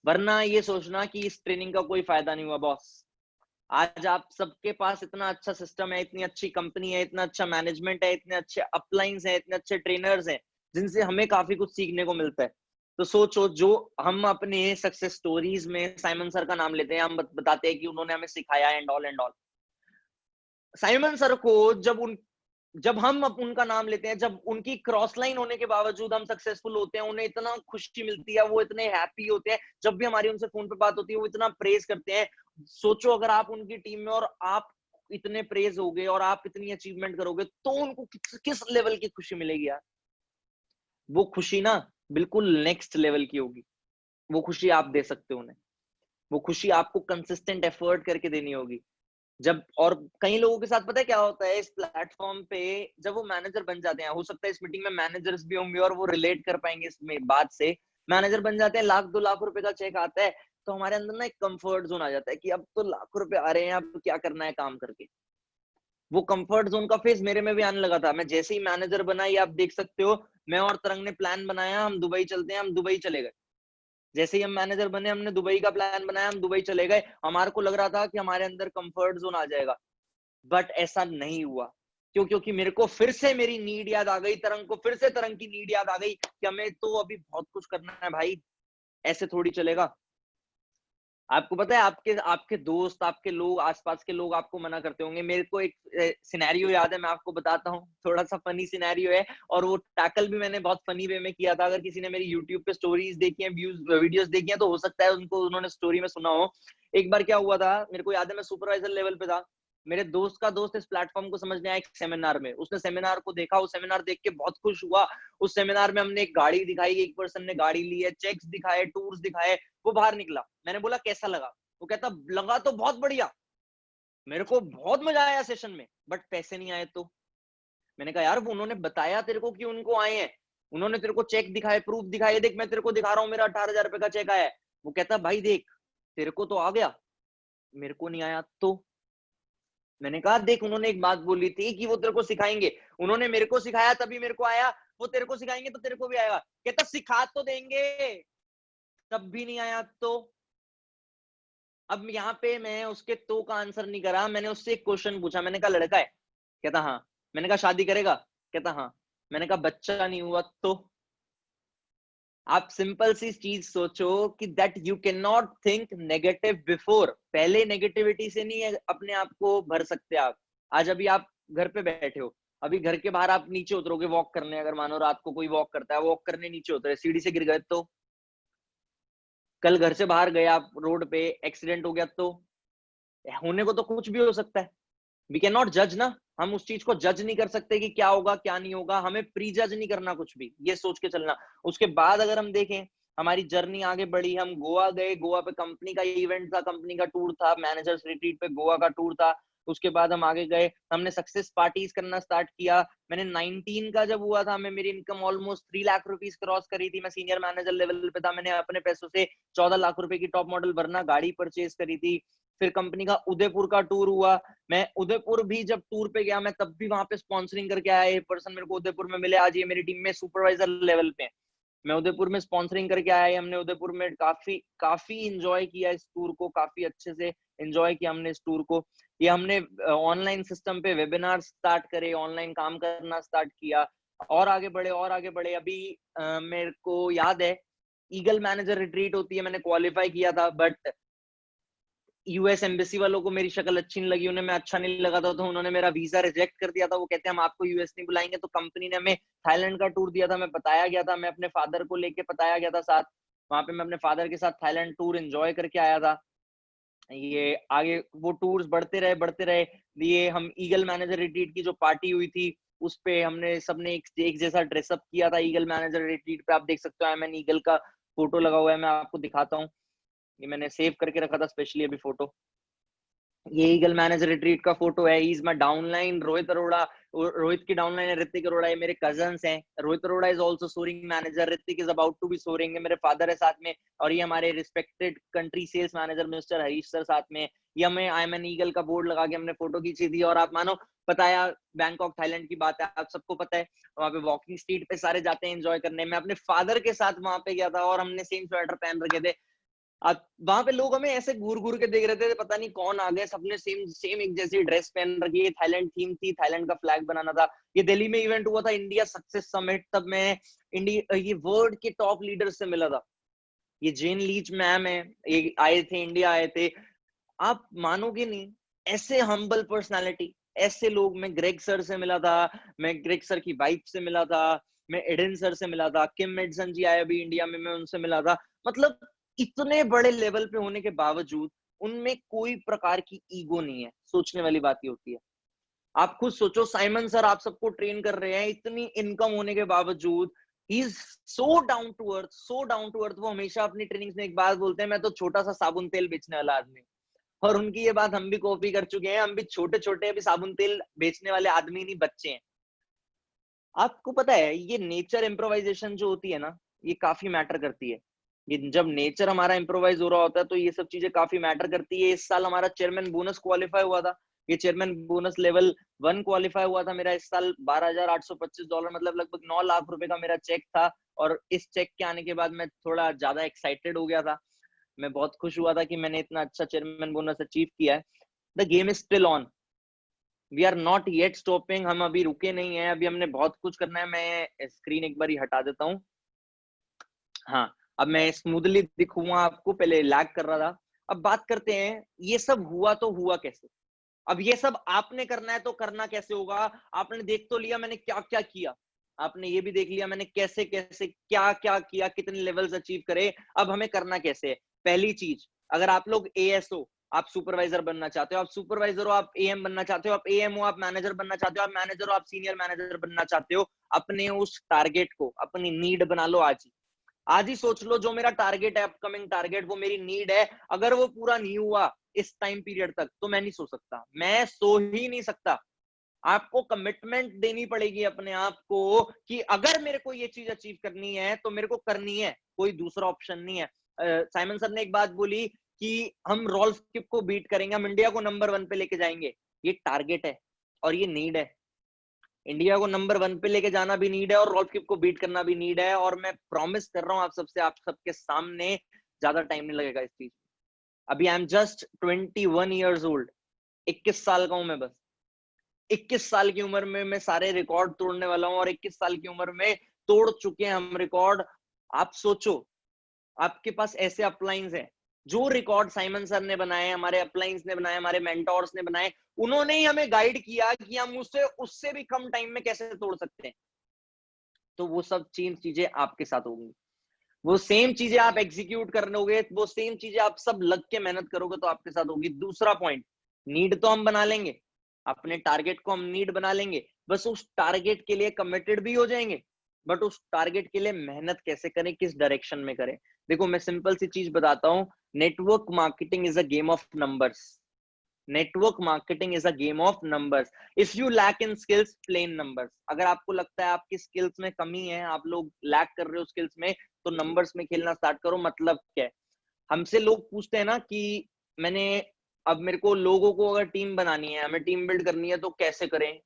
वरना ये सोचना कि इस ट्रेनिंग का कोई फायदा नहीं हुआ बॉस। आज आप सबके पास इतना अच्छा सिस्टम है, इतनी अच्छी कंपनी है, इतना अच्छा मैनेजमेंट है, इतने अच्छे अपलाइंस हैं, इतने अच्छे ट्रेनर्स हैं, जिनसे हमें काफी कुछ सीखने को मिलता है। तो सोचो, जो हम अपने सक्सेस स्टोरीज में साइमन सर का नाम लेते हैं, हम बताते हैं कि उन्होंने हमें सिखाया and all and all. Simon sir को जब हम उनका नाम लेते हैं, जब उनकी क्रॉस लाइन होने के बावजूद हम सक्सेसफुल होते हैं, उन्हें इतना खुशी मिलती है, वो इतने हैप्पी होते हैं। जब भी हमारी उनसे फोन पे बात होती है, वो इतना प्रेज करते हैं। सोचो अगर आप उनकी टीम में और आप इतने प्रेज होगे और आप इतनी अचीवमेंट करोगे तो उनको किस लेवल की खुशी मिलेगी यार। वो खुशी ना बिल्कुल नेक्स्ट लेवल की होगी। वो खुशी आप दे सकते हो उन्हें। वो खुशी आपको कंसिस्टेंट एफर्ट करके देनी होगी। जब और कई लोगों के साथ पता है क्या होता है, इस प्लेटफॉर्म पे जब वो मैनेजर बन जाते हैं, हो सकता है इस मीटिंग में मैनेजर्स भी होंगे और वो रिलेट कर पाएंगे इस बात से। मैनेजर बन जाते हैं, 1-2 लाख रुपए का चेक आता है, तो हमारे अंदर ना एक कंफर्ट जोन आ जाता है कि अब तो लाखों रुपए आ रहे हैं, अब क्या करना है काम करके। वो कंफर्ट जोन का फेज मेरे में भी आने लगा था। मैं जैसे ही मैनेजर बना, ये आप देख सकते हो, मैं और तरंग ने प्लान बनाया, हम दुबई चलते हैं, हम दुबई चले गए। जैसे ही हम मैनेजर बने, हमने दुबई का प्लान बनाया, हम दुबई चले गए। हमारे को लग रहा था कि हमारे अंदर कंफर्ट जोन आ जाएगा, बट ऐसा नहीं हुआ। क्यों? क्योंकि मेरे को फिर से मेरी नीड याद आ गई, तरंग को फिर से तरंग की नीड याद आ गई कि हमें तो अभी बहुत कुछ करना है भाई, ऐसे थोड़ी चलेगा। आपको पता है, आपके आपके दोस्त, आपके लोग, आसपास के लोग आपको मना करते होंगे। मेरे को एक सिनेरियो याद है, मैं आपको बताता हूँ। थोड़ा सा फनी सिनेरियो है और वो टैकल भी मैंने बहुत फनी वे में किया था। अगर किसी ने मेरी यूट्यूब पे स्टोरीज देखी है, वीडियोस देखी है, तो हो सकता है उनको उन्होंने स्टोरी में सुना हो। एक बार क्या हुआ था, मेरे को याद है, मैं सुपरवाइजर लेवल पे था। मेरे दोस्त का दोस्त इस प्लेटफॉर्म को समझने आया एक सेमिनार में। उसने सेमिनार को देखा, वो सेमिनार देख के बहुत खुश हुआ। उस सेमिनार में हमने एक गाड़ी दिखाई, एक पर्सन ने गाड़ी ली है, चेक्स दिखाए, टूर्स दिखाए। वो बाहर निकला, मैंने बोला कैसा लगा? वो कहता लगा तो बहुत बढ़िया, मेरे को बहुत मजा आया सेशन में, बट पैसे नहीं आए। तो मैंने कहा यार, वो उन्होंने बताया तेरे को कि उनको आए हैं, उन्होंने तेरे को चेक दिखाए, प्रूफ दिखाए, देख मैं तेरे को दिखा रहा हूँ, मेरा 18,000 रुपए का चेक आया है। वो कहता भाई देख, तेरे को तो आ गया, मेरे को नहीं आया। तो मैंने कहा देख, उन्होंने एक बात बोली थी कि वो तेरे को सिखाएंगे, उन्होंने मेरे को सिखाया तभी मेरे को आया, वो तेरे को सिखाएंगे तो तेरे को भी आएगा। कहता सिखा तो देंगे, तब भी नहीं आया। तो अब यहाँ पे मैं उसके तो का आंसर नहीं करा, मैंने उससे एक क्वेश्चन पूछा। मैंने कहा लड़का है? कहता हाँ। मैंने कहा शादी करेगा? कहता हाँ। मैंने कहा बच्चा नहीं हुआ तो? आप सिंपल सी चीज सोचो कि that you can not think negative before. पहले नेगेटिविटी से नहीं अपने आप को भर सकते आप। आज अभी आप घर पे बैठे हो, अभी घर के बाहर आप नीचे उतरोगे वॉक करने, अगर मानो रात को कोई वॉक करता है, वॉक करने नीचे उतरे, सीढ़ी से गिर गए तो? कल घर से बाहर गए आप, रोड पे एक्सीडेंट हो गया तो? होने को तो कुछ भी हो सकता है। वी कैन नॉट जज ना, हम उस चीज को जज नहीं कर सकते कि क्या होगा क्या नहीं होगा। हमें प्री जज नहीं करना कुछ भी, ये सोच के चलना। उसके बाद अगर हम देखें, हमारी जर्नी आगे बढ़ी, हम गोवा गए, गोवा पे कंपनी का इवेंट था, कंपनी का टूर था, मैनेजर्स रिट्रीट पे गोवा का टूर था। उसके बाद हम आगे गए, हमने सक्सेस पार्टीज करना स्टार्ट किया। मैंने 19 का जब हुआ था, मैं मेरी income almost 3 lakh rupees cross करी थी। मैं सीनियर मैनेजर लेवल पे था। मैंने अपने पैसों से 14 लाख रुपए की टॉप मॉडल वरना गाड़ी परचेज करी थी। फिर कंपनी का उदयपुर का टूर हुआ। मैं उदयपुर भी जब टूर पे गया, मैं तब भी वहां पे स्पॉन्सरिंग करके आया। एक पर्सन मेरे को उदयपुर में मिले, आज ये मेरी टीम में सुपरवाइजर लेवल पे। मैं उदयपुर में स्पॉन्सरिंग करके आया। हमने उदयपुर में काफी काफी इंजॉय किया इस टूर को, काफी अच्छे से इंजॉय किया हमने इस टूर को। ये हमने ऑनलाइन सिस्टम पे वेबिनार स्टार्ट करे, ऑनलाइन काम करना स्टार्ट किया, और आगे बढ़े और आगे बढ़े। अभी मेरे को याद है, ईगल मैनेजर रिट्रीट होती है, मैंने क्वालिफाई किया था, बट यूएस एम्बेसी वालों को मेरी शक्ल अच्छी नहीं लगी, उन्हें मैं अच्छा नहीं लगा था, तो उन्होंने मेरा वीजा रिजेक्ट कर दिया था। वो कहते हैं हम आपको यूएस नहीं बुलाएंगे। तो कंपनी ने हमें थाईलैंड का टूर दिया था, मैं बताया गया था, मैं अपने फादर को लेके बताया गया था साथ। वहां पे मैं अपने फादर के साथ थाईलैंड टूर एंजॉय करके आया था। ये आगे वो टूर्स बढ़ते रहे। ये हम ईगल मैनेजर रिट्रीट की जो पार्टी हुई थी, उस पे हमने सबने एक जैसा ड्रेसअप किया था। ईगल मैनेजर रिट्रीट पे आप देख सकते हो, मैंने ईगल का फोटो लगा हुआ है, मैं आपको दिखाता हूँ। ये मैंने सेव करके रखा था स्पेशली अभी फोटो। ये ईगल मैनेजर रिट्रीट का फोटो है। Is my downline Rohit Arora. Rohit की डाउनलाइन है ऋतिक अरोड़ा, ये मेरे कजन्स हैं। Rohit Arora is also soaring manager, Hrithik is about to be soaring, मेरे फादर है साथ में। और ये हमारे respected country sales manager mister Harish sir साथ में। ये हमें आई एम एन ईगल का बोर्ड लगा के हमने फोटो खींची थी। और आप मानो, पता है, बैंकॉक थाईलैंड की बात है, आप सबको पता है, वहां पे वॉकिंग स्ट्रीट पे सारे जाते हैं एंजॉय करने। मैं अपने फादर के साथ वहां पे गया था और हमने सेम स्वेटर पहन रखे थे। वहां पे लोग हमें ऐसे घूर घूर के देख रहे थे, पता नहीं कौन आ गए, सबने सेम सेम एक जैसी ड्रेस पहन रखी है। थाईलैंड थीम थी, थाईलैंड का फ्लैग बनाना था। ये दिल्ली में इवेंट हुआ था, इंडिया सक्सेस समिट, तब मैं इंडिया ये वर्ल्ड के टॉप लीडर से मिला था। ये जेन लीच मैम है, ये आए थे, इंडिया आए थे। आप मानोगे नहीं, ऐसे हम्बल पर्सनालिटी, ऐसे लोग। मैं ग्रेग सर से मिला था, मैं ग्रेग सर की वाइफ से मिला था, मैं एडन सर से मिला था, किम एडसन जी आए अभी इंडिया में, मैं उनसे मिला था। मतलब इतने बड़े लेवल पे होने के बावजूद उनमें कोई प्रकार की ईगो नहीं है। सोचने वाली बात ये होती है। आप खुद सोचो, साइमन सर आप सबको ट्रेन कर रहे हैं, इतनी इनकम होने के बावजूद he is so down to earth, so down to earth. वो हमेशा अपनी ट्रेनिंग्स में एक बात बोलते हैं, मैं तो छोटा सा साबुन तेल बेचने वाला आदमी। और उनकी ये बात हम भी कॉपी कर चुके हैं। हम भी छोटे छोटे अभी साबुन तेल बेचने वाले आदमी नहीं, बच्चे हैं। आपको पता है, ये नेचर इम्प्रोवाइजेशन जो होती है ना, ये काफी मैटर करती है। ये जब नेचर हमारा इम्प्रोवाइज हो रहा होता है तो ये सब चीजें काफी मैटर करती है। इस साल हमारा चेयरमैन बोनस क्वालिफाई हुआ था। ये चेयरमैन बोनस लेवल 1 क्वालिफाई हुआ था मेरा इस साल। $12,825, मतलब लगभग 9 लाख रुपए का मेरा चेक था। और इस चेक के आने के बाद मैं थोड़ा ज्यादा एक्साइटेड हो गया था। मैं बहुत खुश हुआ था कि मैंने इतना अच्छा चेयरमैन बोनस अचीव किया है। The game is still on, we are not yet stopping. हम अभी रुके नहीं है, अभी हमने बहुत कुछ करना है। मैं स्क्रीन एक बार हटा देता हूँ। हाँ, अब मैं स्मूथली दिखूंगा आपको, पहले लैग कर रहा था। अब बात करते हैं, ये सब हुआ तो हुआ कैसे। अब ये सब आपने करना है तो करना कैसे होगा। आपने देख तो लिया मैंने क्या क्या किया, आपने ये भी देख लिया मैंने कैसे कैसे क्या क्या किया, कितने लेवल्स अचीव करे। अब हमें करना कैसे है। पहली चीज, अगर आप लोग एएस हो, आप सुपरवाइजर बनना चाहते हो, आप सुपरवाइजर हो, आप एएम बनना चाहते हो, आप एएम हो, आप मैनेजर बनना चाहते हो, आप मैनेजर हो, आप सीनियर मैनेजर बनना चाहते हो, अपने उस टारगेट को अपनी नीड बना लो। आज ही सोच लो, जो मेरा टारगेट है, अपकमिंग टारगेट, वो मेरी नीड है। अगर वो पूरा नहीं हुआ इस टाइम पीरियड तक, तो मैं नहीं सो सकता, मैं सो ही नहीं सकता। आपको कमिटमेंट देनी पड़ेगी अपने आप को कि अगर मेरे को ये चीज अचीव करनी है तो मेरे को करनी है, कोई दूसरा ऑप्शन नहीं है। साइमन सर ने एक बात बोली कि हम रॉल्फ किप को बीट करेंगे, हम इंडिया को नंबर 1 पे लेके जाएंगे। ये टारगेट है और ये नीड है। इंडिया को नंबर 1 पे लेके जाना भी नीड है और रॉल्फ किप को बीट करना भी नीड है। और मैं प्रॉमिस कर रहा हूँ आप सबसे, आप सबके सामने, ज्यादा टाइम नहीं लगेगा इस चीज। अभी I am just 21 years old, 21 साल का हूं मैं बस। 21 साल की उम्र में मैं सारे रिकॉर्ड तोड़ने वाला हूं और 21 साल की उम्र में तोड़ चुके हैं हम रिकॉर्ड। आप सोचो, आपके पास ऐसे अपलाइंस हैं, जो रिकॉर्ड साइमन सर ने बनाए, हमारे अपलाइंस ने बनाए, हमारे मेंटोर्स ने बनाए, उन्होंने ही हमें गाइड किया कि हम उससे भी कम टाइम में कैसे तोड़ सकते हैं। तो वो सब चीजें आपके साथ होंगी, वो सेम चीजें आप एग्जीक्यूट कर लोगे, वो सेम चीजें आप सब लग के मेहनत करोगे तो आपके साथ होगी। दूसरा पॉइंट, नीड तो हम बना लेंगे, अपने टारगेट को हम नीड बना लेंगे, बस उस टारगेट के लिए कमिटेड भी हो जाएंगे। बट उस टारगेट के लिए मेहनत कैसे करें, किस डायरेक्शन में करें। देखो, मैं सिंपल सी चीज बताता हूँ, network marketing is a game of numbers. Network marketing is a game of numbers. If you lack in skills, plain numbers. अगर आपको लगता है आपकी स्किल्स में कमी है, आप लोग लैक कर रहे हो स्किल्स में, तो नंबर्स में खेलना स्टार्ट करो। मतलब क्या है, हमसे लोग पूछते हैं ना कि मैंने, अब मेरे को लोगों को अगर टीम बनानी है, हमें टीम बिल्ड करनी है, तो कैसे करें,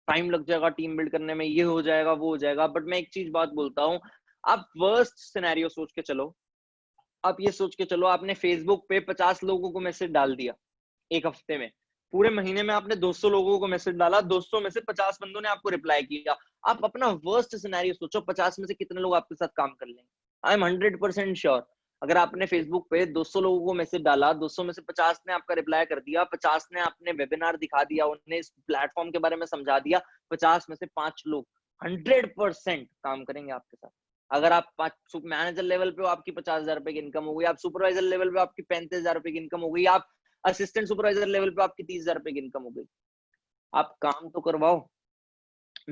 टाइम लग जाएगा टीम बिल्ड करने में, ये हो जाएगा वो हो जाएगा। बट मैं एक चीज बात बोलता हूँ, आप वर्स्ट सिनेरियो सोच के चलो। आप ये सोच के चलो, आपने फेसबुक पे 50 लोगों को मैसेज डाल दिया एक हफ्ते में, पूरे महीने में आपने 200 लोगों को मैसेज डाला, 200 में से 50 बंदों ने आपको रिप्लाई किया। आप अपना वर्स्ट सिनेरियो सोचो, 50 में से कितने लोग आपके साथ काम कर लेंगे। आई एम 100% श्योर, अगर आपने फेसबुक पे 200 लोगों को मैसेज डाला, 200 में से 50 ने आपका रिप्लाई कर दिया, 50 ने आपने वेबिनार दिखा दिया, उन्हें इस प्लेटफॉर्म के बारे में समझा दिया, 50 में से 5 लोग 100% काम करेंगे आपके साथ। अगर आप मैनेजर लेवल पे हो, आपकी 50,000 रुपए की इनकम हो गई, आप सुपरवाइजर लेवल पे आपकी 35,000 रुपए की इनकम हो गई, आप असिस्टेंट सुपरवाइजर लेवल पे आपकी 30,000 रुपए की इनकम हो गई। आप काम तो करवाओ,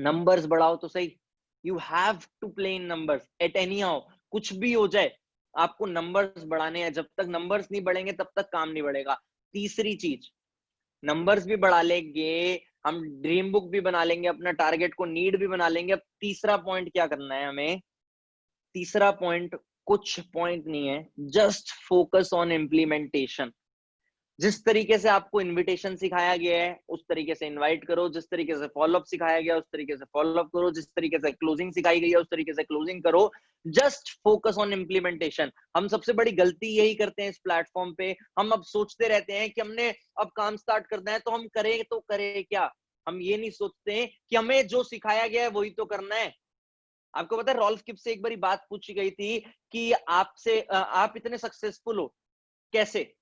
नंबर्स बढ़ाओ तो सही। You have to play in numbers at any how, कुछ भी हो जाए आपको नंबर्स बढ़ाने हैं। जब तक नंबर्स नहीं बढ़ेंगे तब तक काम नहीं बढ़ेगा। तीसरी चीज, नंबर्स भी बढ़ा लेंगे, हम ड्रीम बुक भी बना लेंगे, अपना टारगेट को नीड भी बना लेंगे। अब तीसरा पॉइंट क्या करना है हमें? तीसरा पॉइंट कुछ पॉइंट नहीं है, जस्ट फोकस ऑन इम्प्लीमेंटेशन। जिस तरीके से आपको इनविटेशन सिखाया गया है उस तरीके से इनवाइट करो, जिस तरीके से फॉलोअप सिखाया गया उस तरीके से फॉलोअप करो, जिस तरीके से क्लोजिंग सिखाई गई है उस तरीके से क्लोजिंग करो। Just focus on implementation. हम सबसे बड़ी गलती यही करते हैं इस प्लेटफॉर्म पे। हम अब सोचते रहते हैं कि हमने अब काम स्टार्ट करना है तो हम करें तो करें क्या। हम ये नहीं सोचते कि हमें जो सिखाया गया है वही तो करना है। आपको पता है रॉल्फ किप से एक बारी बात पूछी गई थी कि आपसे आप इतने सक्सेसफुल हो कैसे,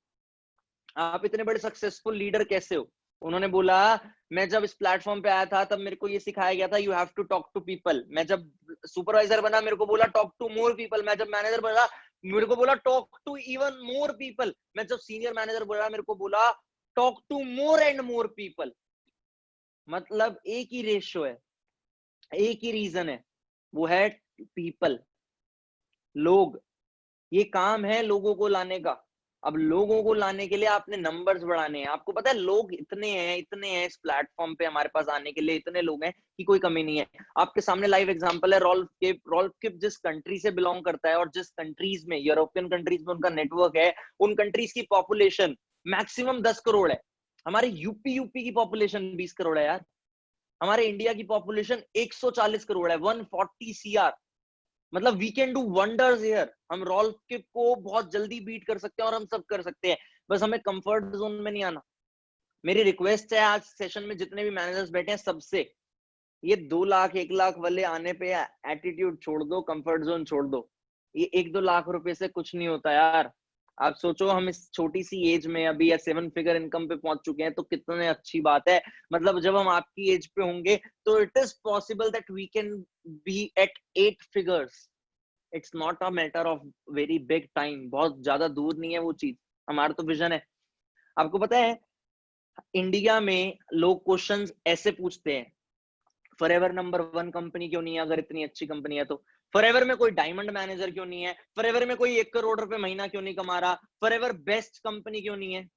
आप इतने बड़े सक्सेसफुल लीडर कैसे हो? उन्होंने बोला, मैं जब इस प्लेटफॉर्म पे आया था तब मेरे को ये सिखाया गया था you have to talk to people. मैं जब सुपरवाइजर बना मेरे को बोला टॉक टू मोर पीपल। मैं जब मैनेजर बना मेरे को बोला talk to even more people. मैं जब सीनियर मैनेजर बना मेरे को बोला talk to more and more people. मतलब एक ही रेशियो है, एक ही रीजन है, वो है पीपल, लोग। ये काम है लोगों को लाने का। अब लोगों को लाने के लिए आपने नंबर्स बढ़ाने हैं। आपको पता है लोग इतने हैं इस प्लेटफॉर्म पे हमारे पास आने के लिए, इतने लोग हैं कि कोई कमी नहीं है। आपके सामने लाइव एग्जांपल है रॉल्फ किप। रॉल्फ किप जिस कंट्री से बिलोंग करता है और जिस कंट्रीज में, यूरोपियन कंट्रीज में उनका नेटवर्क है, उन कंट्रीज की पॉपुलेशन मैक्सिमम 10 करोड़ है। हमारे यूपी की पॉपुलेशन 20 करोड़ है यार। हमारे इंडिया की पॉपुलेशन 140 करोड़ है, 140 CR। मतलब we can do wonders here. हम रॉल्फ किप को बहुत जल्दी बीट कर सकते हैं और हम सब कर सकते हैं, बस हमें कंफर्ट जोन में नहीं आना। मेरी रिक्वेस्ट है आज सेशन में जितने भी मैनेजर्स बैठे हैं सबसे, ये 2 लाख 1 लाख वाले आने पे एटीट्यूड छोड़ दो, कंफर्ट जोन छोड़ दो। ये 1-2 लाख रुपए से कुछ नहीं होता यार। आप सोचो हम इस छोटी सी एज में अभी 7 फिगर इनकम पे पहुंच चुके हैं तो कितने अच्छी बात है। मतलब जब हम आपकी एज पे होंगे तो it is possible that we can be at 8 figures. It's not a matter of very big time, बहुत ज्यादा दूर नहीं है वो चीज। हमारा तो विजन है। आपको पता है इंडिया में लोग क्वेश्चंस ऐसे पूछते हैं, फॉरएवर नंबर 1 कंपनी क्यों नहीं है अगर इतनी अच्छी कंपनी है तो? फॉरएवर में कोई डायमंड मैनेजर क्यों नहीं है? फॉरएवर में कोई 1 करोड़ रुपए महीना क्यों नहीं कमा रहा? फॉरएवर बेस्ट कंपनी क्यों नहीं है?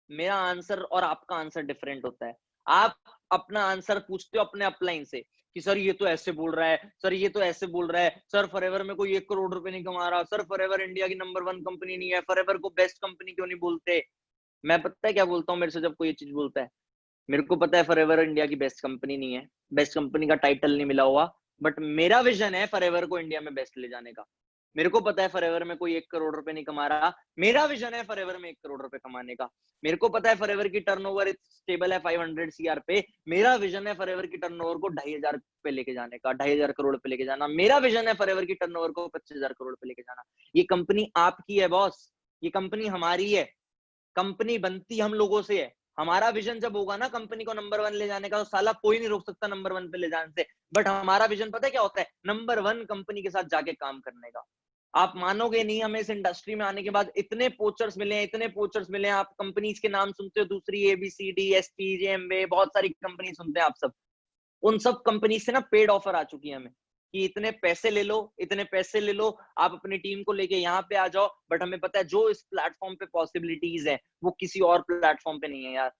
मेरा आंसर और आपका आंसर डिफरेंट होता है। आप अपना आंसर पूछते हो अपने अपलाइन से कि सर ये तो ऐसे बोल रहा है, सर ये तो ऐसे बोल रहा है, सर फॉरएवर में कोई 1 करोड़ रुपए नहीं कमा रहा, सर फॉरएवर इंडिया की नंबर 1 कंपनी नहीं है, फॉरएवर को बेस्ट कंपनी क्यों नहीं बोलते? मैं पता है क्या बोलता हूँ मेरे से जब कोई ये चीज बोलता है? मेरे को पता है फॉरएवर इंडिया की बेस्ट कंपनी नहीं है, बेस्ट कंपनी का टाइटल नहीं मिला हुआ, बट मेरा विजन है फॉरएवर को इंडिया में बेस्ट ले जाने का। मेरे को पता है फॉरएवर में कोई 1 करोड़ रुपए नहीं कमा रहा, मेरा विजन है फॉरएवर में 1 करोड़ रुपए कमाने का। मेरे को पता है फॉरएवर की टर्नओवर स्टेबल है 500 CR पे, मेरा विजन है फॉरएवर की टर्नओवर को 2,500 पे लेके जाने का, 2,500 करोड़ पे लेके जाना। मेरा विजन है फॉरएवर की टर्नओवर को 25,000 करोड़ पे लेके जाना। ये कंपनी आपकी है बॉस, ये कंपनी हमारी है। कंपनी बनती हम लोगों से है। हमारा विजन जब होगा ना कंपनी को नंबर 1 ले जाने का, तो साला कोई नहीं रोक सकता नंबर 1 पे ले जाने से। बट हमारा विजन पता है क्या होता है? नंबर 1 कंपनी के साथ जाके काम करने का। आप मानोगे नहीं, हमें इस इंडस्ट्री में आने के बाद इतने पोचर्स मिले हैं, इतने पोचर्स मिले हैं। आप कंपनीज के नाम सुनते हो, दूसरी ABCD, ST, JMB, बहुत सारी कंपनी सुनते हैं आप सब। उन सब कंपनी से ना पेड ऑफर आ चुकी है हमें कि इतने पैसे ले लो, इतने पैसे ले लो, आप अपनी टीम को लेके यहाँ पे आ जाओ। बट हमें पता है जो इस प्लेटफॉर्म पे पॉसिबिलिटीज है वो किसी और प्लेटफॉर्म पे नहीं है यार,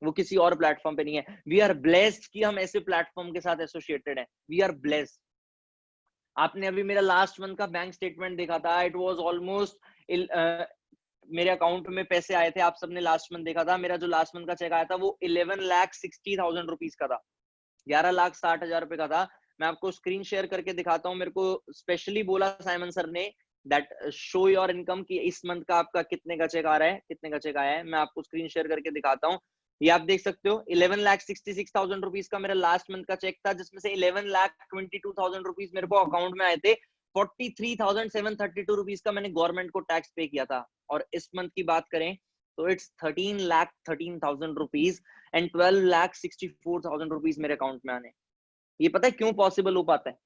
वो किसी और प्लेटफॉर्म पे नहीं है। वी आर ब्लेस्ड कि हम ऐसे प्लेटफॉर्म के साथ एसोसिएटेड हैं। We are blessed. आपने अभी मेरा लास्ट मंथ का बैंक स्टेटमेंट देखा था, इट वाज ऑलमोस्ट मेरे अकाउंट में पैसे आए थे। आप सबने लास्ट मंथ देखा था, मेरा जो लास्ट मंथ का चेक आया था वो 11,60,000 रुपीज का था, 11,60,000 रुपए का था। मैं आपको स्क्रीन शेयर करके दिखाता हूँ। मेरे को स्पेशली बोला साइमन सर ने दैट शो योर इनकम कि इस मंथ का आपका कितने का चेक आ रहा है, कितने का चेक आया है। मैं आपको स्क्रीन शेयर करके दिखाता हूँ। ये आप देख सकते हो 11,66,000 रुपीज का मेरा लास्ट मंथ का चेक था, जिसमें से 11,22,000 रुपीज मेरे को अकाउंट में आए थे 43,732 रुपीज का मैंने गवर्नमेंट को टैक्स पे किया था, और इस मंथ की बात करें तो इट्स 13,13,000 रुपीज एंड 12,64,000 रुपीज मेरे अकाउंट में आने। ये पता है क्यों पॉसिबल हो पाता है?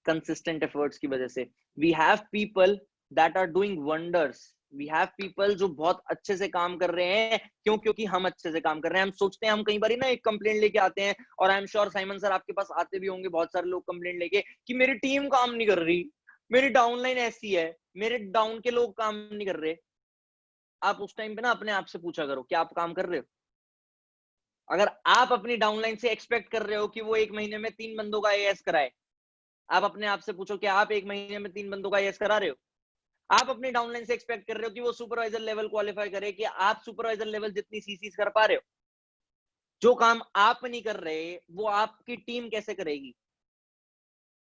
कंसिस्टेंट एफर्ट्स की वजह से। We have people that are doing wonders, we have people जो बहुत अच्छे से काम कर रहे हैं। क्यों? क्योंकि हम अच्छे से काम कर रहे हैं। हम सोचते हैं, हम कई बार ना एक कंप्लेंट लेके आते हैं, और आई एम श्योर साइमन सर आपके पास आते भी होंगे बहुत सारे लोग कंप्लेंट लेके कि मेरी टीम काम नहीं कर रही, मेरी डाउनलाइन ऐसी है, मेरे डाउन के लोग काम नहीं कर रहे। आप उस टाइम पे ना अपने आप से पूछा करो, क्या आप काम कर रहे हो? अगर आप अपनी डाउनलाइन से एक्सपेक्ट कर रहे हो कि वो 1 महीने में 3 बंदों का आईएएस कराए, आप अपने आप से पूछो, क्या आप 1 महीने में 3 बंदों का आईएएस करा रहे हो? आप अपनी डाउनलाइन से एक्सपेक्ट कर रहे हो कि वो सुपरवाइजर लेवल क्वालिफाई करे, कि आप सुपरवाइजर लेवल जितनी सीसीज कर पा रहे हो? जो काम आप नहीं कर रहे, वो आपकी टीम कैसे करेगी?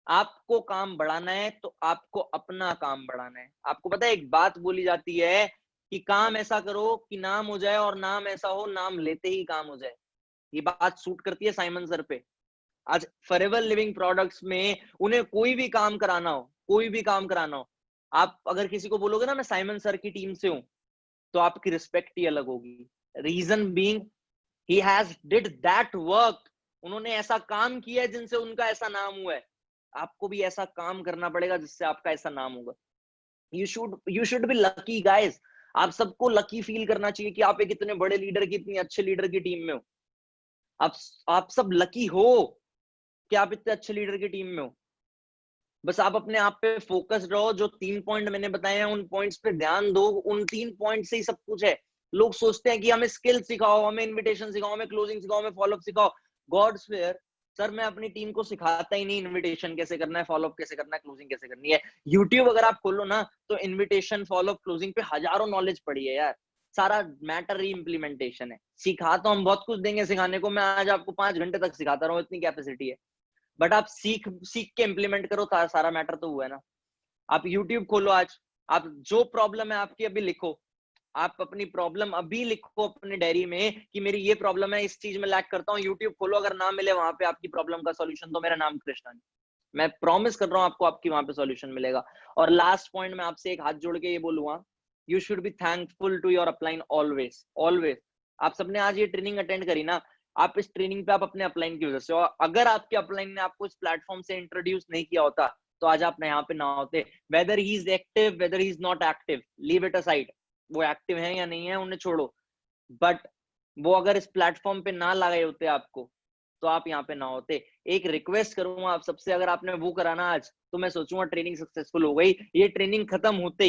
आपको काम बढ़ाना है तो आपको अपना काम बढ़ाना है। आपको पता है एक बात बोली जाती है कि काम ऐसा करो कि नाम हो जाए, और नाम ऐसा हो नाम लेते ही काम हो जाए। ये बात सूट करती है साइमन सर पे। आज फॉरएवर लिविंग प्रोडक्ट्स में उन्हें कोई भी काम कराना हो, कोई भी काम कराना हो, आप अगर किसी को बोलोगे ना मैं साइमन सर की टीम से हूं, तो आपकी रिस्पेक्ट ही अलग होगी। Reason being he has did that work. उन्होंने ऐसा काम किया है जिनसे उनका ऐसा नाम हुआ है। आपको भी ऐसा काम करना पड़ेगा जिससे आपका ऐसा नाम होगा। You should be lucky guys. आप सबको लकी फील करना चाहिए कि आप एक इतने बड़े लीडर की, इतनी अच्छे लीडर की टीम में हो। आप सब लकी हो कि आप इतने अच्छे लीडर की टीम में हो। बस आप अपने आप पे फोकस रहो। जो 3 पॉइंट मैंने बताए हैं, उन पॉइंट्स पे ध्यान दो। उन 3 पॉइंट से ही सब कुछ है। लोग सोचते हैं कि हमें स्किल सिखाओ, हमें इनविटेशन सिखाओ, हमें क्लोजिंग सिखाओ, हमें फॉलोअप सिखाओ। गॉड्स फेयर सर, मैं अपनी टीम को सिखाता ही नहीं इनविटेशन कैसे करना है, फॉलोअप कैसे करना है, क्लोजिंग कैसे करनी है। यूट्यूब अगर आप खोलो ना, तो इनविटेशन, फॉलोअप, क्लोजिंग पे हजारों नॉलेज पड़ी है यार। सारा मैटर ही इंप्लीमेंटेशन है। सिखा तो हम बहुत कुछ देंगे सिखाने को। मैं आज आपको 5 घंटे तक सिखाता रहूं, इतनी कैपेसिटी है। बट आप सीख सीख के इंप्लीमेंट करो, सारा मैटर तो हुआ है ना। आप यूट्यूब खोलो आज, आप जो प्रॉब्लम है आपकी अभी लिखो। आप अपनी प्रॉब्लम अभी लिखो अपनी डायरी में कि मेरी ये प्रॉब्लम है, इस चीज में लैक करता हूँ। यूट्यूब खोलो, अगर ना मिले वहां पे आपकी प्रॉब्लम का सॉल्यूशन, तो मेरा नाम कृष्णा है। मैं प्रॉमिस कर रहा हूँ आपको, आपकी वहां पे सॉल्यूशन मिलेगा। और लास्ट पॉइंट मैं आपसे एक हाथ जोड़ के ये बोलूंगा, you should be thankful to your upline always, always. आप सबने आज ये ट्रेनिंग अटेंड करी ना, आप इस ट्रेनिंग पे आप अपने अपलाइन की वजह से, और अगर आपके अपलाइन ने आपको इस प्लेटफॉर्म से इंट्रोड्यूस नहीं किया होता, तो आज आप यहाँ पे ना होते। Weather he is active, weather he is not active, leave it aside. वो एक्टिव है या नहीं है उन्हें छोड़ो, बट वो अगर इस प्लेटफॉर्म पे ना लगाए होते आपको, तो आप यहाँ पे ना होते। एक रिक्वेस्ट करूंगा आप सबसे, अगर आपने वो करा ना आज, तो मैं सोचूंगा ट्रेनिंग सक्सेसफुल हो गई। ये ट्रेनिंग खत्म होते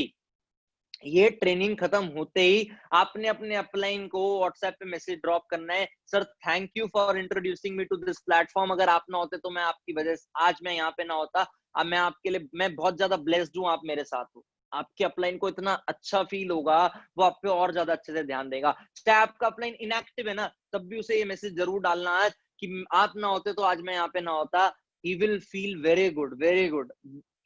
ही आपने अपने अपलाइन को व्हाट्सएप पे मैसेज ड्रॉप करना है, sir thank you for introducing me to this platform. अगर आप ना होते तो मैं आपकी वजह से आज मैं यहाँ पे ना होता। अब मैं आपके लिए, मैं बहुत ज्यादा ब्लेस्ड हूँ, आप मेरे साथ हो। आपके अपलाइन को इतना अच्छा फील होगा, वो आप पे और ज्यादा अच्छे से ध्यान देगा। चाहे आपका अपलाइन इनएक्टिव है ना, तब भी उसे ये मैसेज जरूर डालना आज कि आप ना होते तो आज मैं यहाँ पे ना होता। He will feel very good, very good.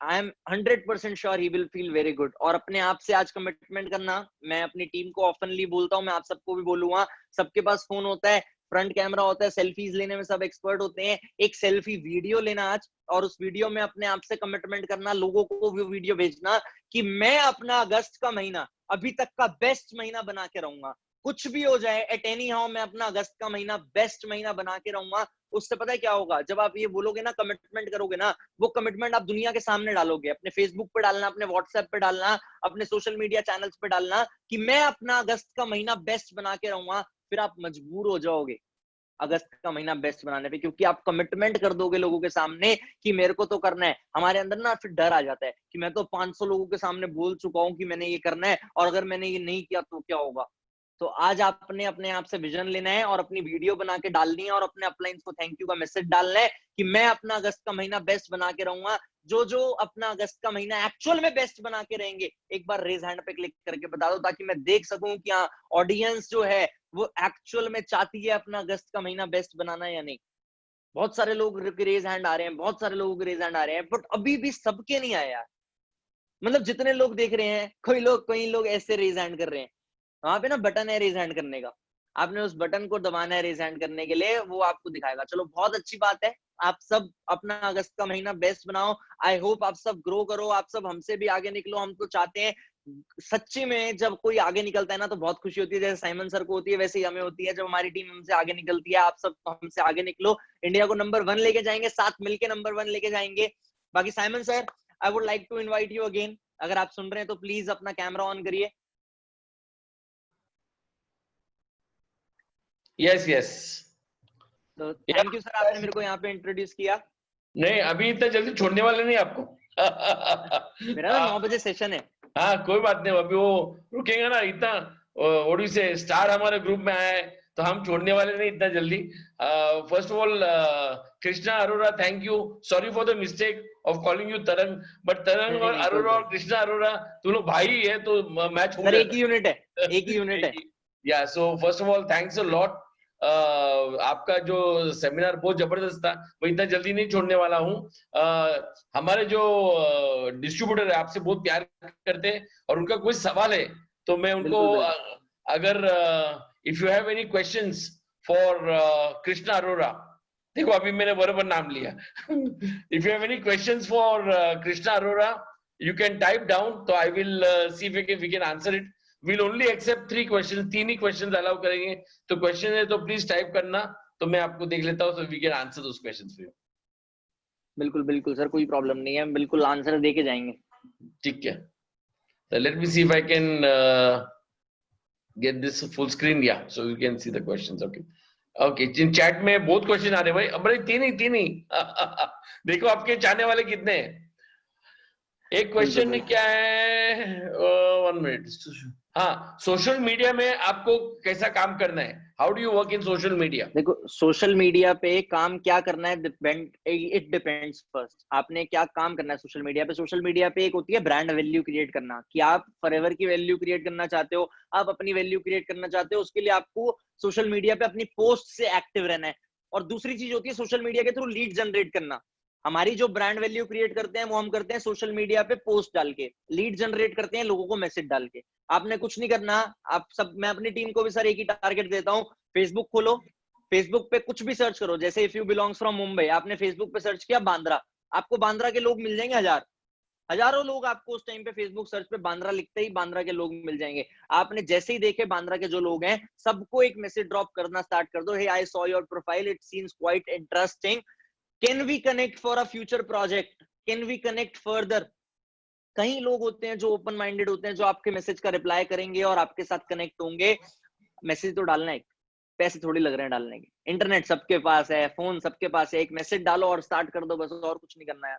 I am 100% sure he will feel very good. और अपने आप से आज कमिटमेंट करना। मैं अपनी टीम को ऑफनली बोलता हूँ, मैं आप सबको भी बोलूंगा। सबके पास फोन होता है, फ्रंट कैमरा होता है, सेल्फीज लेने में सब एक्सपर्ट होते हैं। एक सेल्फी वीडियो लेना आज, और उस वीडियो में अपने आप से कमिटमेंट करना, लोगों को वो वीडियो भेजना कि मैं अपना अगस्त का महीना अभी तक का बेस्ट महीना बना के रहूंगा। कुछ भी हो जाए, एट एनी हाउ मैं अपना अगस्त का महीना बेस्ट महीना बना के रहूंगा। उससे पता है क्या होगा? जब आप ये बोलोगे ना, कमिटमेंट करोगे ना, वो कमिटमेंट आप दुनिया के सामने डालोगे। अपने फेसबुक पे डालना, अपने व्हाट्सएप पे डालना, अपने सोशल मीडिया चैनल्स पे डालना कि मैं अपना अगस्त का महीना बेस्ट बना के रहूंगा। फिर आप मजबूर हो जाओगे अगस्त का महीना बेस्ट बनाने पे, क्योंकि आप कमिटमेंट कर दोगे लोगों के सामने कि मेरे को तो करना है। हमारे अंदर ना फिर डर आ जाता है कि मैं तो 500 लोगों के सामने बोल चुका हूं कि मैंने ये करना है, और अगर मैंने ये नहीं किया तो क्या होगा। तो आज आपने अपने आप से विजन लेना है, और अपनी वीडियो बना के डालनी है, और अपने अपलाइंस को थैंक यू का मैसेज डालना है कि मैं अपना अगस्त का महीना बेस्ट बना के रहूंगा। जो अपना अगस्त का महीना एक्चुअल में बेस्ट बना के रहेंगे, एक बार रेज हैंड पे क्लिक करके बता दो, ताकि मैं देख सकूं कि हाँ, ऑडियंस जो है वो एक्चुअल में चाहती है अपना अगस्त का महीना बेस्ट बनाना या नहीं। बहुत सारे लोग रेज हैंड आ रहे हैं, बहुत सारे लोगों के रेज हैंड आ रहे हैं, बट अभी भी सबके नहीं आए यार। मतलब जितने लोग देख रहे हैं, कई लोग ऐसे रेज हैंड कर रहे हैं। वहां पे ना बटन है रेज हैंड करने का, आपने उस बटन को दबाना है रेज हैंड करने के लिए, वो आपको दिखाएगा। चलो बहुत अच्छी बात है, आप सब अपना अगस्त का महीना बेस्ट बनाओ। आई होप आप सब ग्रो करो, आप सब हमसे भी आगे निकलो। हम तो चाहते हैं सच्ची में, जब कोई आगे निकलता है ना तो बहुत खुशी होती है, जैसे साइमन सर को होती है वैसे ही हमें होती है जब हमारी टीम हमसे आगे निकलती है। आप सब हमसे आगे निकलो, इंडिया को नंबर 1 लेके जाएंगे, साथ मिलके नंबर 1 लेके जाएंगे। बाकी Simon sir, I would like to invite you again, अगर आप सुन रहे हैं तो प्लीज अपना कैमरा ऑन करिए। Yes yes. तो थैंक यू सर, आपने मेरे को यहाँ पे इंट्रोड्यूस किया। नहीं, अभी इतना जल्दी छोड़ने वाले नहीं आपको। मेरा ना 9 बजे सेशन है। हाँ कोई बात नहीं, अभी वो रुकेगा ना इतना। ओडिशा स्टार हमारे ग्रुप में आया है तो हम छोड़ने वाले नहीं इतना जल्दी। First of all Krishna Arora, thank you, sorry for the mistake of calling you तरंग, बट तरंग नहीं और नहीं, कोई अरोरा और बात कृष्णा अरोरा तुम लोग भाई है तो मैच हो सर, एक जाता ही यूनिट है, एक ही यूनिट है। या so first of all thanks a lot. आपका जो सेमिनार बहुत जबरदस्त था, मैं इतना जल्दी नहीं छोड़ने वाला हूँ। हमारे जो डिस्ट्रीब्यूटर है आपसे बहुत प्यार करते हैं और उनका कोई सवाल है तो मैं उनको बिल्कुल बिल्कुल। अगर if you have any questions for Krishna Arora, देखो अभी मैंने बराबर नाम लिया। If you have any questions for Krishna Arora you can type down, तो I will see if we can answer it. We'll only accept 3 questions, 3 ही क्वेश्चंस अलाउ करेंगे। तो क्वेश्चन है तो प्लीज टाइप करना, तो मैं आपको देख लेता हूँ, so we can answer those questions for you। बिल्कुल बिल्कुल सर, कोई प्रॉब्लम नहीं है, बिल्कुल आंसर दे के जाएंगे। ठीक है, so let me see if I can get this full screen, yeah, so you can see the questions। okay okay, chat में बहुत क्वेश्चन आ रहे हैं भाई, अब भाई तीन ही। देखो आपके चाहने वाले कितने हैं। एक बिल्कुल क्वेश्चन बिल्कुल। क्या है, 1 मिनट। हाँ, सोशल मीडिया में आपको कैसा काम करना है, how do you work in social media. देखो सोशल मीडिया पे काम क्या करना है, इट डिपेंड्स। फर्स्ट आपने क्या काम करना है सोशल मीडिया पे। सोशल मीडिया पे एक होती है ब्रांड वैल्यू क्रिएट करना, कि आप फॉरएवर की वैल्यू क्रिएट करना चाहते हो, आप अपनी वैल्यू क्रिएट करना चाहते हो, उसके लिए आपको सोशल मीडिया पे अपनी पोस्ट से एक्टिव रहना है। और दूसरी चीज होती है सोशल मीडिया के थ्रू लीड जनरेट करना। हमारी जो ब्रांड वैल्यू क्रिएट करते हैं वो हम करते हैं सोशल मीडिया पे पोस्ट डाल के, लीड जनरेट करते हैं लोगों को मैसेज डाल के। आपने कुछ नहीं करना, आप सब, मैं अपनी टीम को भी सर एक ही टारगेट देता हूँ, फेसबुक खोलो, फेसबुक पे कुछ भी सर्च करो, जैसे if you belongs from Mumbai, आपने फेसबुक पे सर्च किया बांद्रा, आपको बांद्रा के लोग मिल जाएंगे, हजारों लोग आपको उस टाइम पे फेसबुक सर्च पे बांद्रा लिखते ही बांद्रा के लोग मिल जाएंगे। आपने जैसे ही देखे बांद्रा के जो लोग हैं, सबको एक मैसेज ड्रॉप करना स्टार्ट कर दो, hey I saw your profile, it seems quite interesting, can we connect for a future project, can we connect further. कई लोग होते हैं जो ओपन माइंडेड होते हैं, जो आपके मैसेज का रिप्लाई करेंगे और आपके साथ कनेक्ट होंगे। मैसेज तो डालना है, पैसे थोड़ी लग रहे हैं डालने के, इंटरनेट सबके पास है, फोन सबके पास है, एक मैसेज डालो और स्टार्ट कर दो बस, और कुछ नहीं करना है।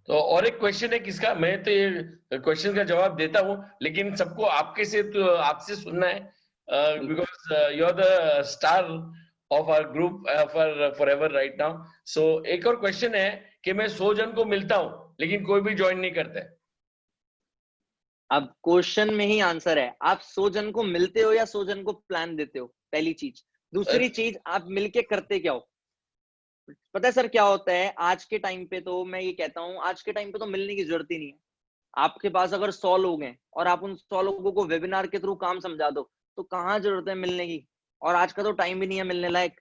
तो और एक क्वेश्चन है किसका, मैं तो ये क्वेश्चन का जवाब देता हूँ लेकिन सबको आपके से तो आपसे सुनना है, because you are the star of our group for ever right now. So एक और क्वेश्चन है कि मैं 100 जन को मिलता हूँ लेकिन कोई भी ज्वाइन नहीं करता है। अब क्वेश्चन में ही आंसर है, आप 100 जन को मिलते हो या 100 जन को प्लान देते हो, पहली चीज। दूसरी चीज, आप मिलके करते क्या हो। पता है सर क्या होता है, आज के टाइम पे तो मैं ये कहता हूँ, आज के टाइम पे तो मिलने की जरूरत ही नहीं है। आपके पास अगर 100 लोग हैं और आप उन 100 लोगों को वेबिनार के थ्रू काम समझा दो, तो कहाँ जरूरत है मिलने की। और आज का तो टाइम भी नहीं है मिलने लायक।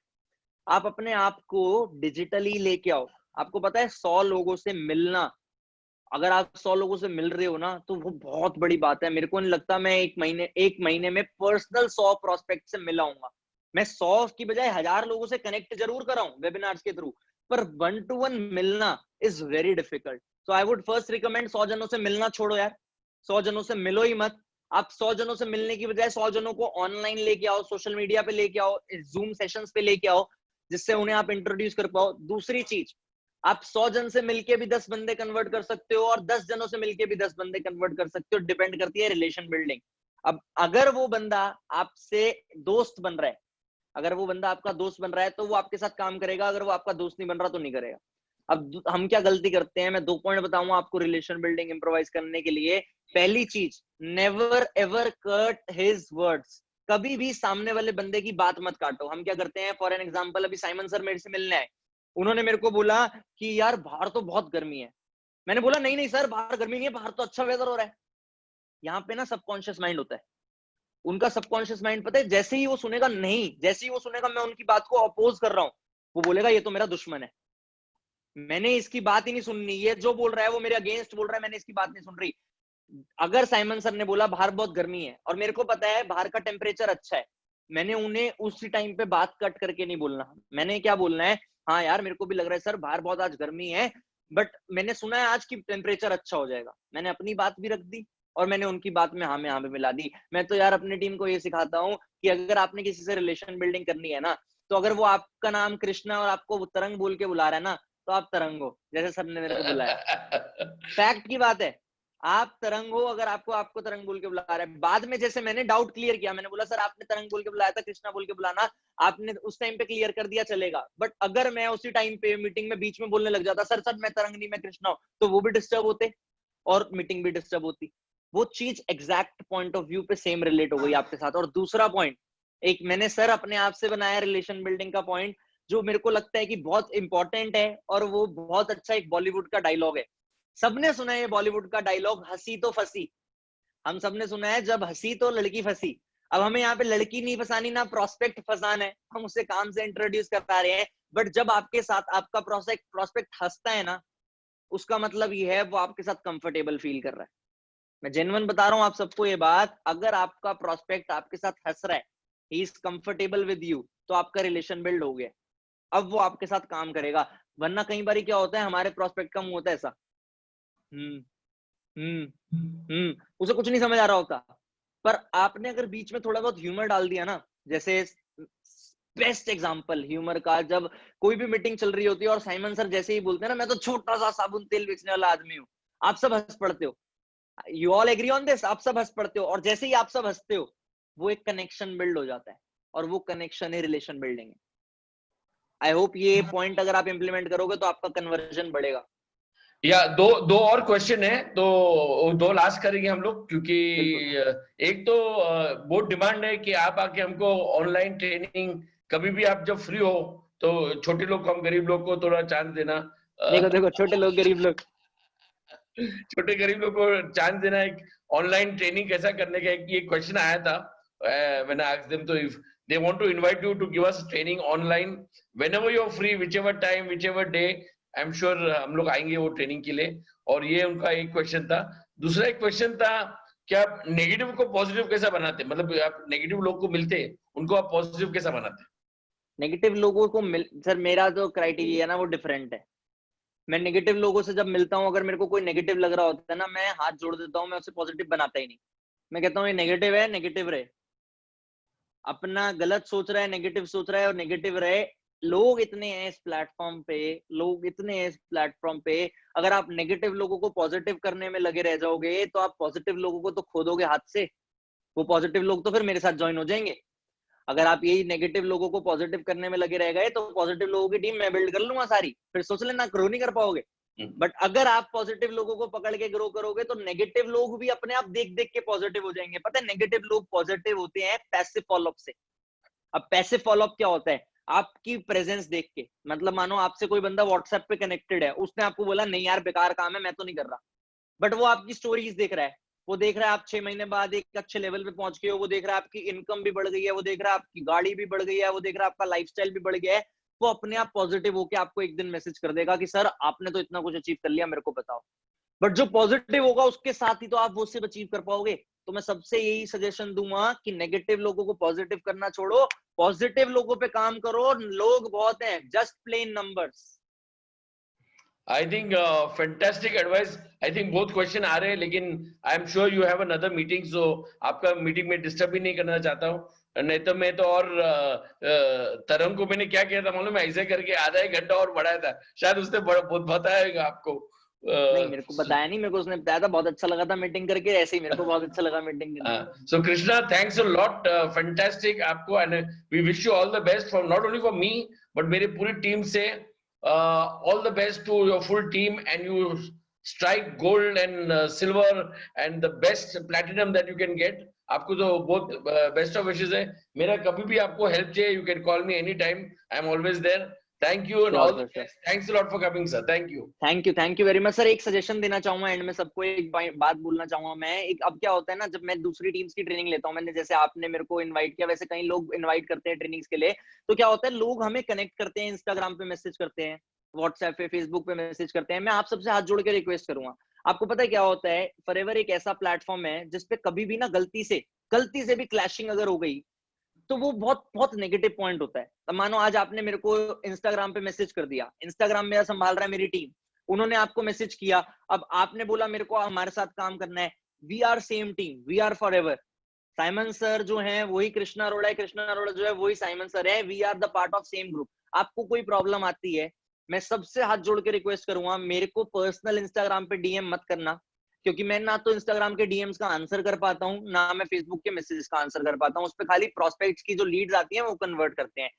आप अपने आप को डिजिटली लेके आओ। आपको पता है 100 लोगों से मिलना, अगर आप 100 लोगों से मिल रहे हो ना, तो वो बहुत बड़ी बात है। मेरे को नहीं लगता मैं एक महीने में पर्सनल 100 प्रोस्पेक्ट से मिला हूंगा। मैं 100 की बजाय 1000 लोगों से कनेक्ट जरूर कराऊं वेबिनार्स के थ्रू, पर 1 to 1 मिलना is very difficult. So I would first recommend 100 जनों से मिलना छोड़ो यार, 100 जनों से मिलो ही मत। आप 100 जनों से मिलने की बजाय 100 जनों को ऑनलाइन लेके आओ, सोशल मीडिया पे लेके आओ, जूम सेशंस पे लेके आओ, जिससे उन्हें आप इंट्रोड्यूस कर पाओ। दूसरी चीज, आप 100 जन से मिलके भी 10 बंदे कन्वर्ट कर सकते हो और 10 जनों से मिलके भी 10 बंदे कन्वर्ट कर सकते हो, डिपेंड करती है रिलेशन बिल्डिंग। अब अगर वो बंदा आपसे दोस्त बन रहा है, अगर वो बंदा आपका दोस्त बन रहा है तो वो आपके साथ काम करेगा, अगर वो आपका दोस्त नहीं बन रहा तो नहीं करेगा। अब हम क्या गलती करते हैं, मैं 2 पॉइंट बताऊंगा आपको रिलेशन बिल्डिंग इंप्रोवाइज करने के लिए। पहली चीज, never ever cut his words. कभी भी सामने वाले बंदे की बात मत काटो। हम क्या करते हैं, फॉर एन एग्जांपल, अभी साइमन सर मेरे से मिलने आए, उन्होंने मेरे को बोला कि यार बाहर तो बहुत गर्मी है। मैंने बोला नहीं नहीं सर, बाहर गर्मी नहीं है, बाहर तो अच्छा वेदर हो रहा है। यहाँ पे ना सबकॉन्शियस माइंड होता है, उनका सबकॉन्शियस माइंड, पता है, जैसे ही वो सुनेगा नहीं, जैसे ही वो सुनेगा मैं उनकी बात को अपोज कर रहा हूँ, वो बोलेगा ये तो मेरा दुश्मन है, मैंने इसकी बात ही नहीं सुननी, ये जो बोल रहा है वो मेरे अगेंस्ट बोल रहा है, मैंने इसकी बात नहीं सुन रही। अगर साइमन सर ने बोला बाहर बहुत गर्मी है और मेरे को पता है बाहर का टेम्परेचर अच्छा है, मैंने उन्हें उसी टाइम पे बात कट करके नहीं बोलना, मैंने क्या बोलना है, हाँ यार मेरे को भी लग रहा है सर बाहर बहुत आज गर्मी है, बट मैंने सुना है आज की टेम्परेचर अच्छा हो जाएगा। मैंने अपनी बात भी रख दी और मैंने उनकी बात में हाँ में हाँ में मिला दी। मैं तो यार अपनी टीम को ये सिखाता हूँ कि अगर आपने किसी से रिलेशन बिल्डिंग करनी है ना, तो अगर वो आपका नाम कृष्णा और आपको तरंग बोल के बुला रहा है ना, तो आप तरंग हो, जैसे सबने मेरे को बुलाया। फैक्ट की बात है, आप तरंग हो अगर आपको तरंग बोल के बुला रहा है। बाद में जैसे मैंने डाउट क्लियर किया, मैंने बोला सर आपने तरंग बोल के बुलाया था, कृष्णा बोल के बुलाना, आपने उस टाइम पे क्लियर कर दिया चलेगा, बट अगर मैं उसी टाइम पे मीटिंग में बीच में बोलने लग जाता सर सर मैं तरंग नहीं मैं कृष्णा हूं, तो वो भी डिस्टर्ब होते और मीटिंग भी डिस्टर्ब होती। वो चीज एग्जैक्ट पॉइंट ऑफ व्यू पे सेम रिलेट हो गई आपके साथ। और दूसरा पॉइंट, एक मैंने सर अपने आप से बनाया रिलेशन बिल्डिंग का पॉइंट, जो मेरे को लगता है कि बहुत इंपॉर्टेंट है और वो बहुत अच्छा एक बॉलीवुड का डायलॉग है। सबने सुना है ये बॉलीवुड का डायलॉग, हंसी तो फंसी। हम सबने सुना है जब हंसी तो लड़की फंसी। अब हमें यहाँ पे लड़की नहीं फंसानी ना प्रोस्पेक्ट फंसाना है, हम उसे काम से इंट्रोड्यूस कर रहे हैं। बट जब आपके साथ आपका प्रोस्पेक्ट हंसता है ना, उसका मतलब ये है वो आपके साथ कंफर्टेबल फील कर रहा है। मैं जेन्युइन बता रहा हूँ आप सबको ये बात, अगर आपका प्रोस्पेक्ट आपके साथ हंस रहा है, he is comfortable with you, तो आपका रिलेशन बिल्ड हो गया। अब वो आपके साथ काम करेगा। वरना कई बार क्या होता है, हमारे प्रोस्पेक्ट का मुंह होता है ऐसा, हम्म उसे कुछ नहीं समझ आ रहा होता। पर आपने अगर बीच में थोड़ा बहुत ह्यूमर डाल दिया ना, जैसे बेस्ट एग्जांपल ह्यूमर का, जब कोई भी मीटिंग चल रही होती है और साइमन सर जैसे ही बोलते हैं ना मैं तो छोटा सा साबुन तेल बेचने वाला आदमी हूँ, आप सब हंस पड़ते हो। You all agree on this, आप सब हंस पड़ते हो। और जैसे ही आप सब हंसते हो, वो एक कनेक्शन बिल्ड हो जाता है और वो कनेक्शन ही रिलेशन बिल्डिंग है। आई होप ये पॉइंट अगर आप इंप्लीमेंट करोगे तो आपका कन्वर्जन बढ़ेगा। या दो दो और क्वेश्चन है, तो दो लास्ट करेंगे हम लोग, क्योंकि एक तो बहुत डिमांड है कि आप आके हमको ऑनलाइन ट्रेनिंग कभी भी आप जब फ्री हो तो छोटे लोग को, हम गरीब लोग को थोड़ा चांस देना। देखो देखो छोटे लोग गरीब लोग, छोटे गरीब लोग को चांस देना, एक ऑनलाइन ट्रेनिंग कैसा करने का एक ये क्वेश्चन आया था। व्हेन आई आस्क्ड देम, तो if they want to invite you to give us training online whenever you are free, whichever time, whichever day, I am sure हम लोग आएंगे वो ट्रेनिंग के लिए। और ये उनका एक क्वेश्चन था। दूसरा एक क्वेश्चन था कि आप नेगेटिव को पॉजिटिव कैसा बनाते, मतलब आप नेगेटिव लोग को मिलते उनको आप पॉजिटिव कैसा बनाते? नेगेटिव लोगों को सर मेरा जो क्राइटेरिया है ना वो डिफरेंट है। मैं नेगेटिव लोगों से जब मिलता हूँ, अगर मेरे को कोई नेगेटिव लग रहा होता है ना, मैं हाथ जोड़ देता हूँ, मैं उसे पॉजिटिव बनाता ही नहीं। मैं कहता हूँ ये नेगेटिव है, नेगेटिव रहे, अपना गलत सोच रहा है, नेगेटिव सोच रहा है और नेगेटिव रहे। लोग इतने हैं इस प्लेटफॉर्म पे, लोग इतने हैं इस प्लेटफॉर्म पे, अगर आप नेगेटिव लोगों को पॉजिटिव करने में लगे रह जाओगे तो आप पॉजिटिव लोगों को तो खो दोगे हाथ से। वो पॉजिटिव लोग तो फिर मेरे साथ ज्वाइन हो जाएंगे। अगर आप यही नेगेटिव लोगों को पॉजिटिव करने में लगे रह गए तो पॉजिटिव लोगों की टीम मैं बिल्ड कर लूंगा सारी, फिर सोच लेना ग्रो नहीं कर पाओगे। बट अगर आप पॉजिटिव लोगों को पकड़ के ग्रो करोगे तो नेगेटिव लोग भी अपने आप देख देख के पॉजिटिव हो जाएंगे। पता है नेगेटिव लोग पॉजिटिव होते हैं पैसिव फॉलोअप से। अब पैसिव फॉलोअप क्या होता है, आपकी प्रेजेंस देख के, मतलब मानो आपसे कोई बंदा व्हाट्सएप पे कनेक्टेड है, उसने आपको बोला नहीं यार बेकार काम है मैं तो नहीं कर रहा, बट वो आपकी स्टोरीज देख रहा है, वो देख रहा है आप 6 महीने बाद एक अच्छे लेवल पे पहुंच गए हो, वो देख रहा है आपकी इनकम भी बढ़ गई है, वो देख रहा है आपकी गाड़ी भी बढ़ गई है, वो देख रहा है आपका लाइफस्टाइल भी बढ़ गया है, वो अपने आप पॉजिटिव होके आपको एक दिन मैसेज कर देगा कि सर आपने तो इतना कुछ अचीव कर लिया, मेरे को बताओ। बट जो पॉजिटिव होगा उसके साथ ही तो आप वो सिर्फ अचीव कर पाओगे। तो मैं सबसे यही सजेशन दूंगा कि नेगेटिव लोगों को पॉजिटिव करना छोड़ो, पॉजिटिव लोगों पे काम करो। लोग बहुत हैं, just plain numbers. I think fantastic advice. I think both question आ रहे हैं, लेकिन I am sure you have another meeting, so आपका मीटिंग में डिस्टर्ब भी नहीं करना चाहता हूँ। नहीं तो मैं तो और तरंग को मैंने क्या किया था मालूम है, ऐसे करके आधा एक घंटा और बढ़ाया था, शायद उसने बहुत बताया आपको। नहीं मेरे को बताया नहीं, मेरे को उसने बताया था, बहुत अच्छा लगा था मीटिंग करके, ऐसे ही मेरे को बहुत अच्छा लगा मीटिंग करके। So Krishna, thanks a lot, fantastic आपको, and we wish you all the best from not only for me but मेरी पूरी टीम से, all the best to your full team, and you strike gold and silver and the best platinum that you can get. आपको तो बहुत best of wishes है। मेरा कभी भी आपको हेल्प चाहिए, you can call me any time, I am always there. Thank you and Sure, all sure, the sure. best. Thanks a lot for coming, sir. Thank you. Thank you very much sir. एक suggestion देना चाहूंगा and में सबको, एक बात बोलना चाहूंगा मैं। एक अब क्या होता है ना, जब मैं दूसरी टीम्स की ट्रेनिंग लेता हूँ, मैंने जैसे आपने मेरे को इनवाइट किया, वैसे कई लोग इनवाइट करते हैं ट्रेनिंग्स के लिए, तो क्या होता है लोग हमें कनेक्ट करते हैं, इंस्टाग्राम पे मैसेज करते हैं, व्हाट्सएप पे, फेसबुक पे मैसेज करते हैं। मैं आप सबसे हाथ जोड़ के रिक्वेस्ट करूंगा, आपको पता है क्या होता है, फॉरएवर एक ऐसा प्लेटफॉर्म है जिसपे कभी भी ना गलती से भी क्लैशिंग अगर हो गई तो वो बहुत बहुत नेगेटिव पॉइंट होता है। अब मानो आज आपने मेरे को इंस्टाग्राम पे मैसेज कर दिया, इंस्टाग्राम मेरा संभाल रहा है मेरी टीम, उन्होंने आपको मैसेज किया, अब आपने बोला मेरे को हमारे साथ काम करना है, we are same team, we are for ever. Simon sir जो है वही कृष्णा अरोड़ा है, कृष्णा अरोड़ा जो है वही साइमन सर है, we are the part of same group. आपको कोई प्रॉब्लम आती है, मैं सबसे हाथ जोड़ के रिक्वेस्ट करूंगा, मेरे को पर्सनल इंस्टाग्राम पे डीएम मत करना, क्योंकि मैं ना तो इंस्टाग्राम के डीएम्स का आंसर कर पाता हूँ, ना मैं फेसबुक के मैसेजेस का आंसर कर पाता हूँ। उस पर खाली प्रोस्पेक्ट्स की जो लीड्स आती हैं वो कन्वर्ट करते हैं।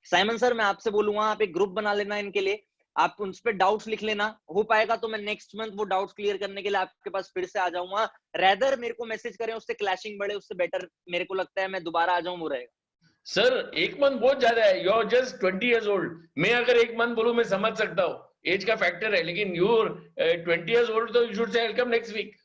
साइमन सर मैं आपसे बोलूंगा, आप एक ग्रुप बना लेना इनके लिए, आप उन पे डाउट्स लिख लेना, हो पाएगा तो मैं नेक्स्ट मंथ वो डाउट्स क्लियर करने के लिए आपके पास फिर से आ जाऊंगा। रेदर मेरे को मैसेज करें, उससे क्लैशिंग बढ़े, उससे बेटर मेरे को लगता है मैं दोबारा आ जाऊं वो रहेगा। सर एक मंथ बहुत ज्यादा है, you are just 20 years old. मैं अगर एक मंथ बोलूं मैं समझ सकता हूँ, एज का फैक्टर है, लेकिन यू 20 years old, तो you should say welcome next week.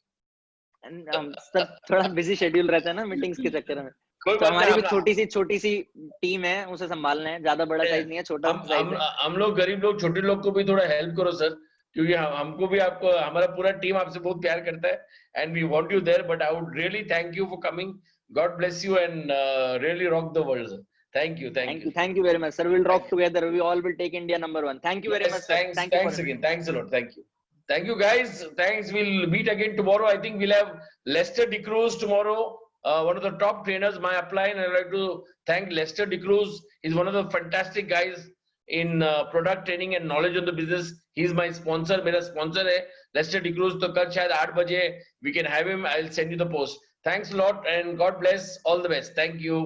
Sir थोड़ा बिजी शेड्यूल रहता है ना मीटिंग्स के चक्कर में, कोई तो बात हमारी भी नहीं, छोटी सी टीम है, उसे संभालना है, ज्यादा बड़ा साइज नहीं है, छोटा साइज है। हम लोग गरीब लोग, छोटे लोग को भी थोड़ा हेल्प करो सर, क्योंकि हमको भी, आपको, हमारा पूरा टीम आपसे बहुत प्यार करता है and we want you there, but I would really thank you for coming. God bless you and really rock the world sir. Thank you. Thank you very much, sir. We'll rock together. We all will take India number one. Thank you very Yes, much, sir. Thank you for thanks again, thanks a lot, thank you guys, thanks. We'll meet again tomorrow. I think we'll have Lester DeCruz tomorrow, one of the top trainers, my upline. I'd like to thank Lester DeCruz. He's one of the fantastic guys in product training and knowledge of the business. He's my sponsor, मेरा sponsor है Lester DeCruz. तो कल शायद 8 बजे we can have him. I'll send you the post. Thanks a lot and God bless. All the best. Thank you.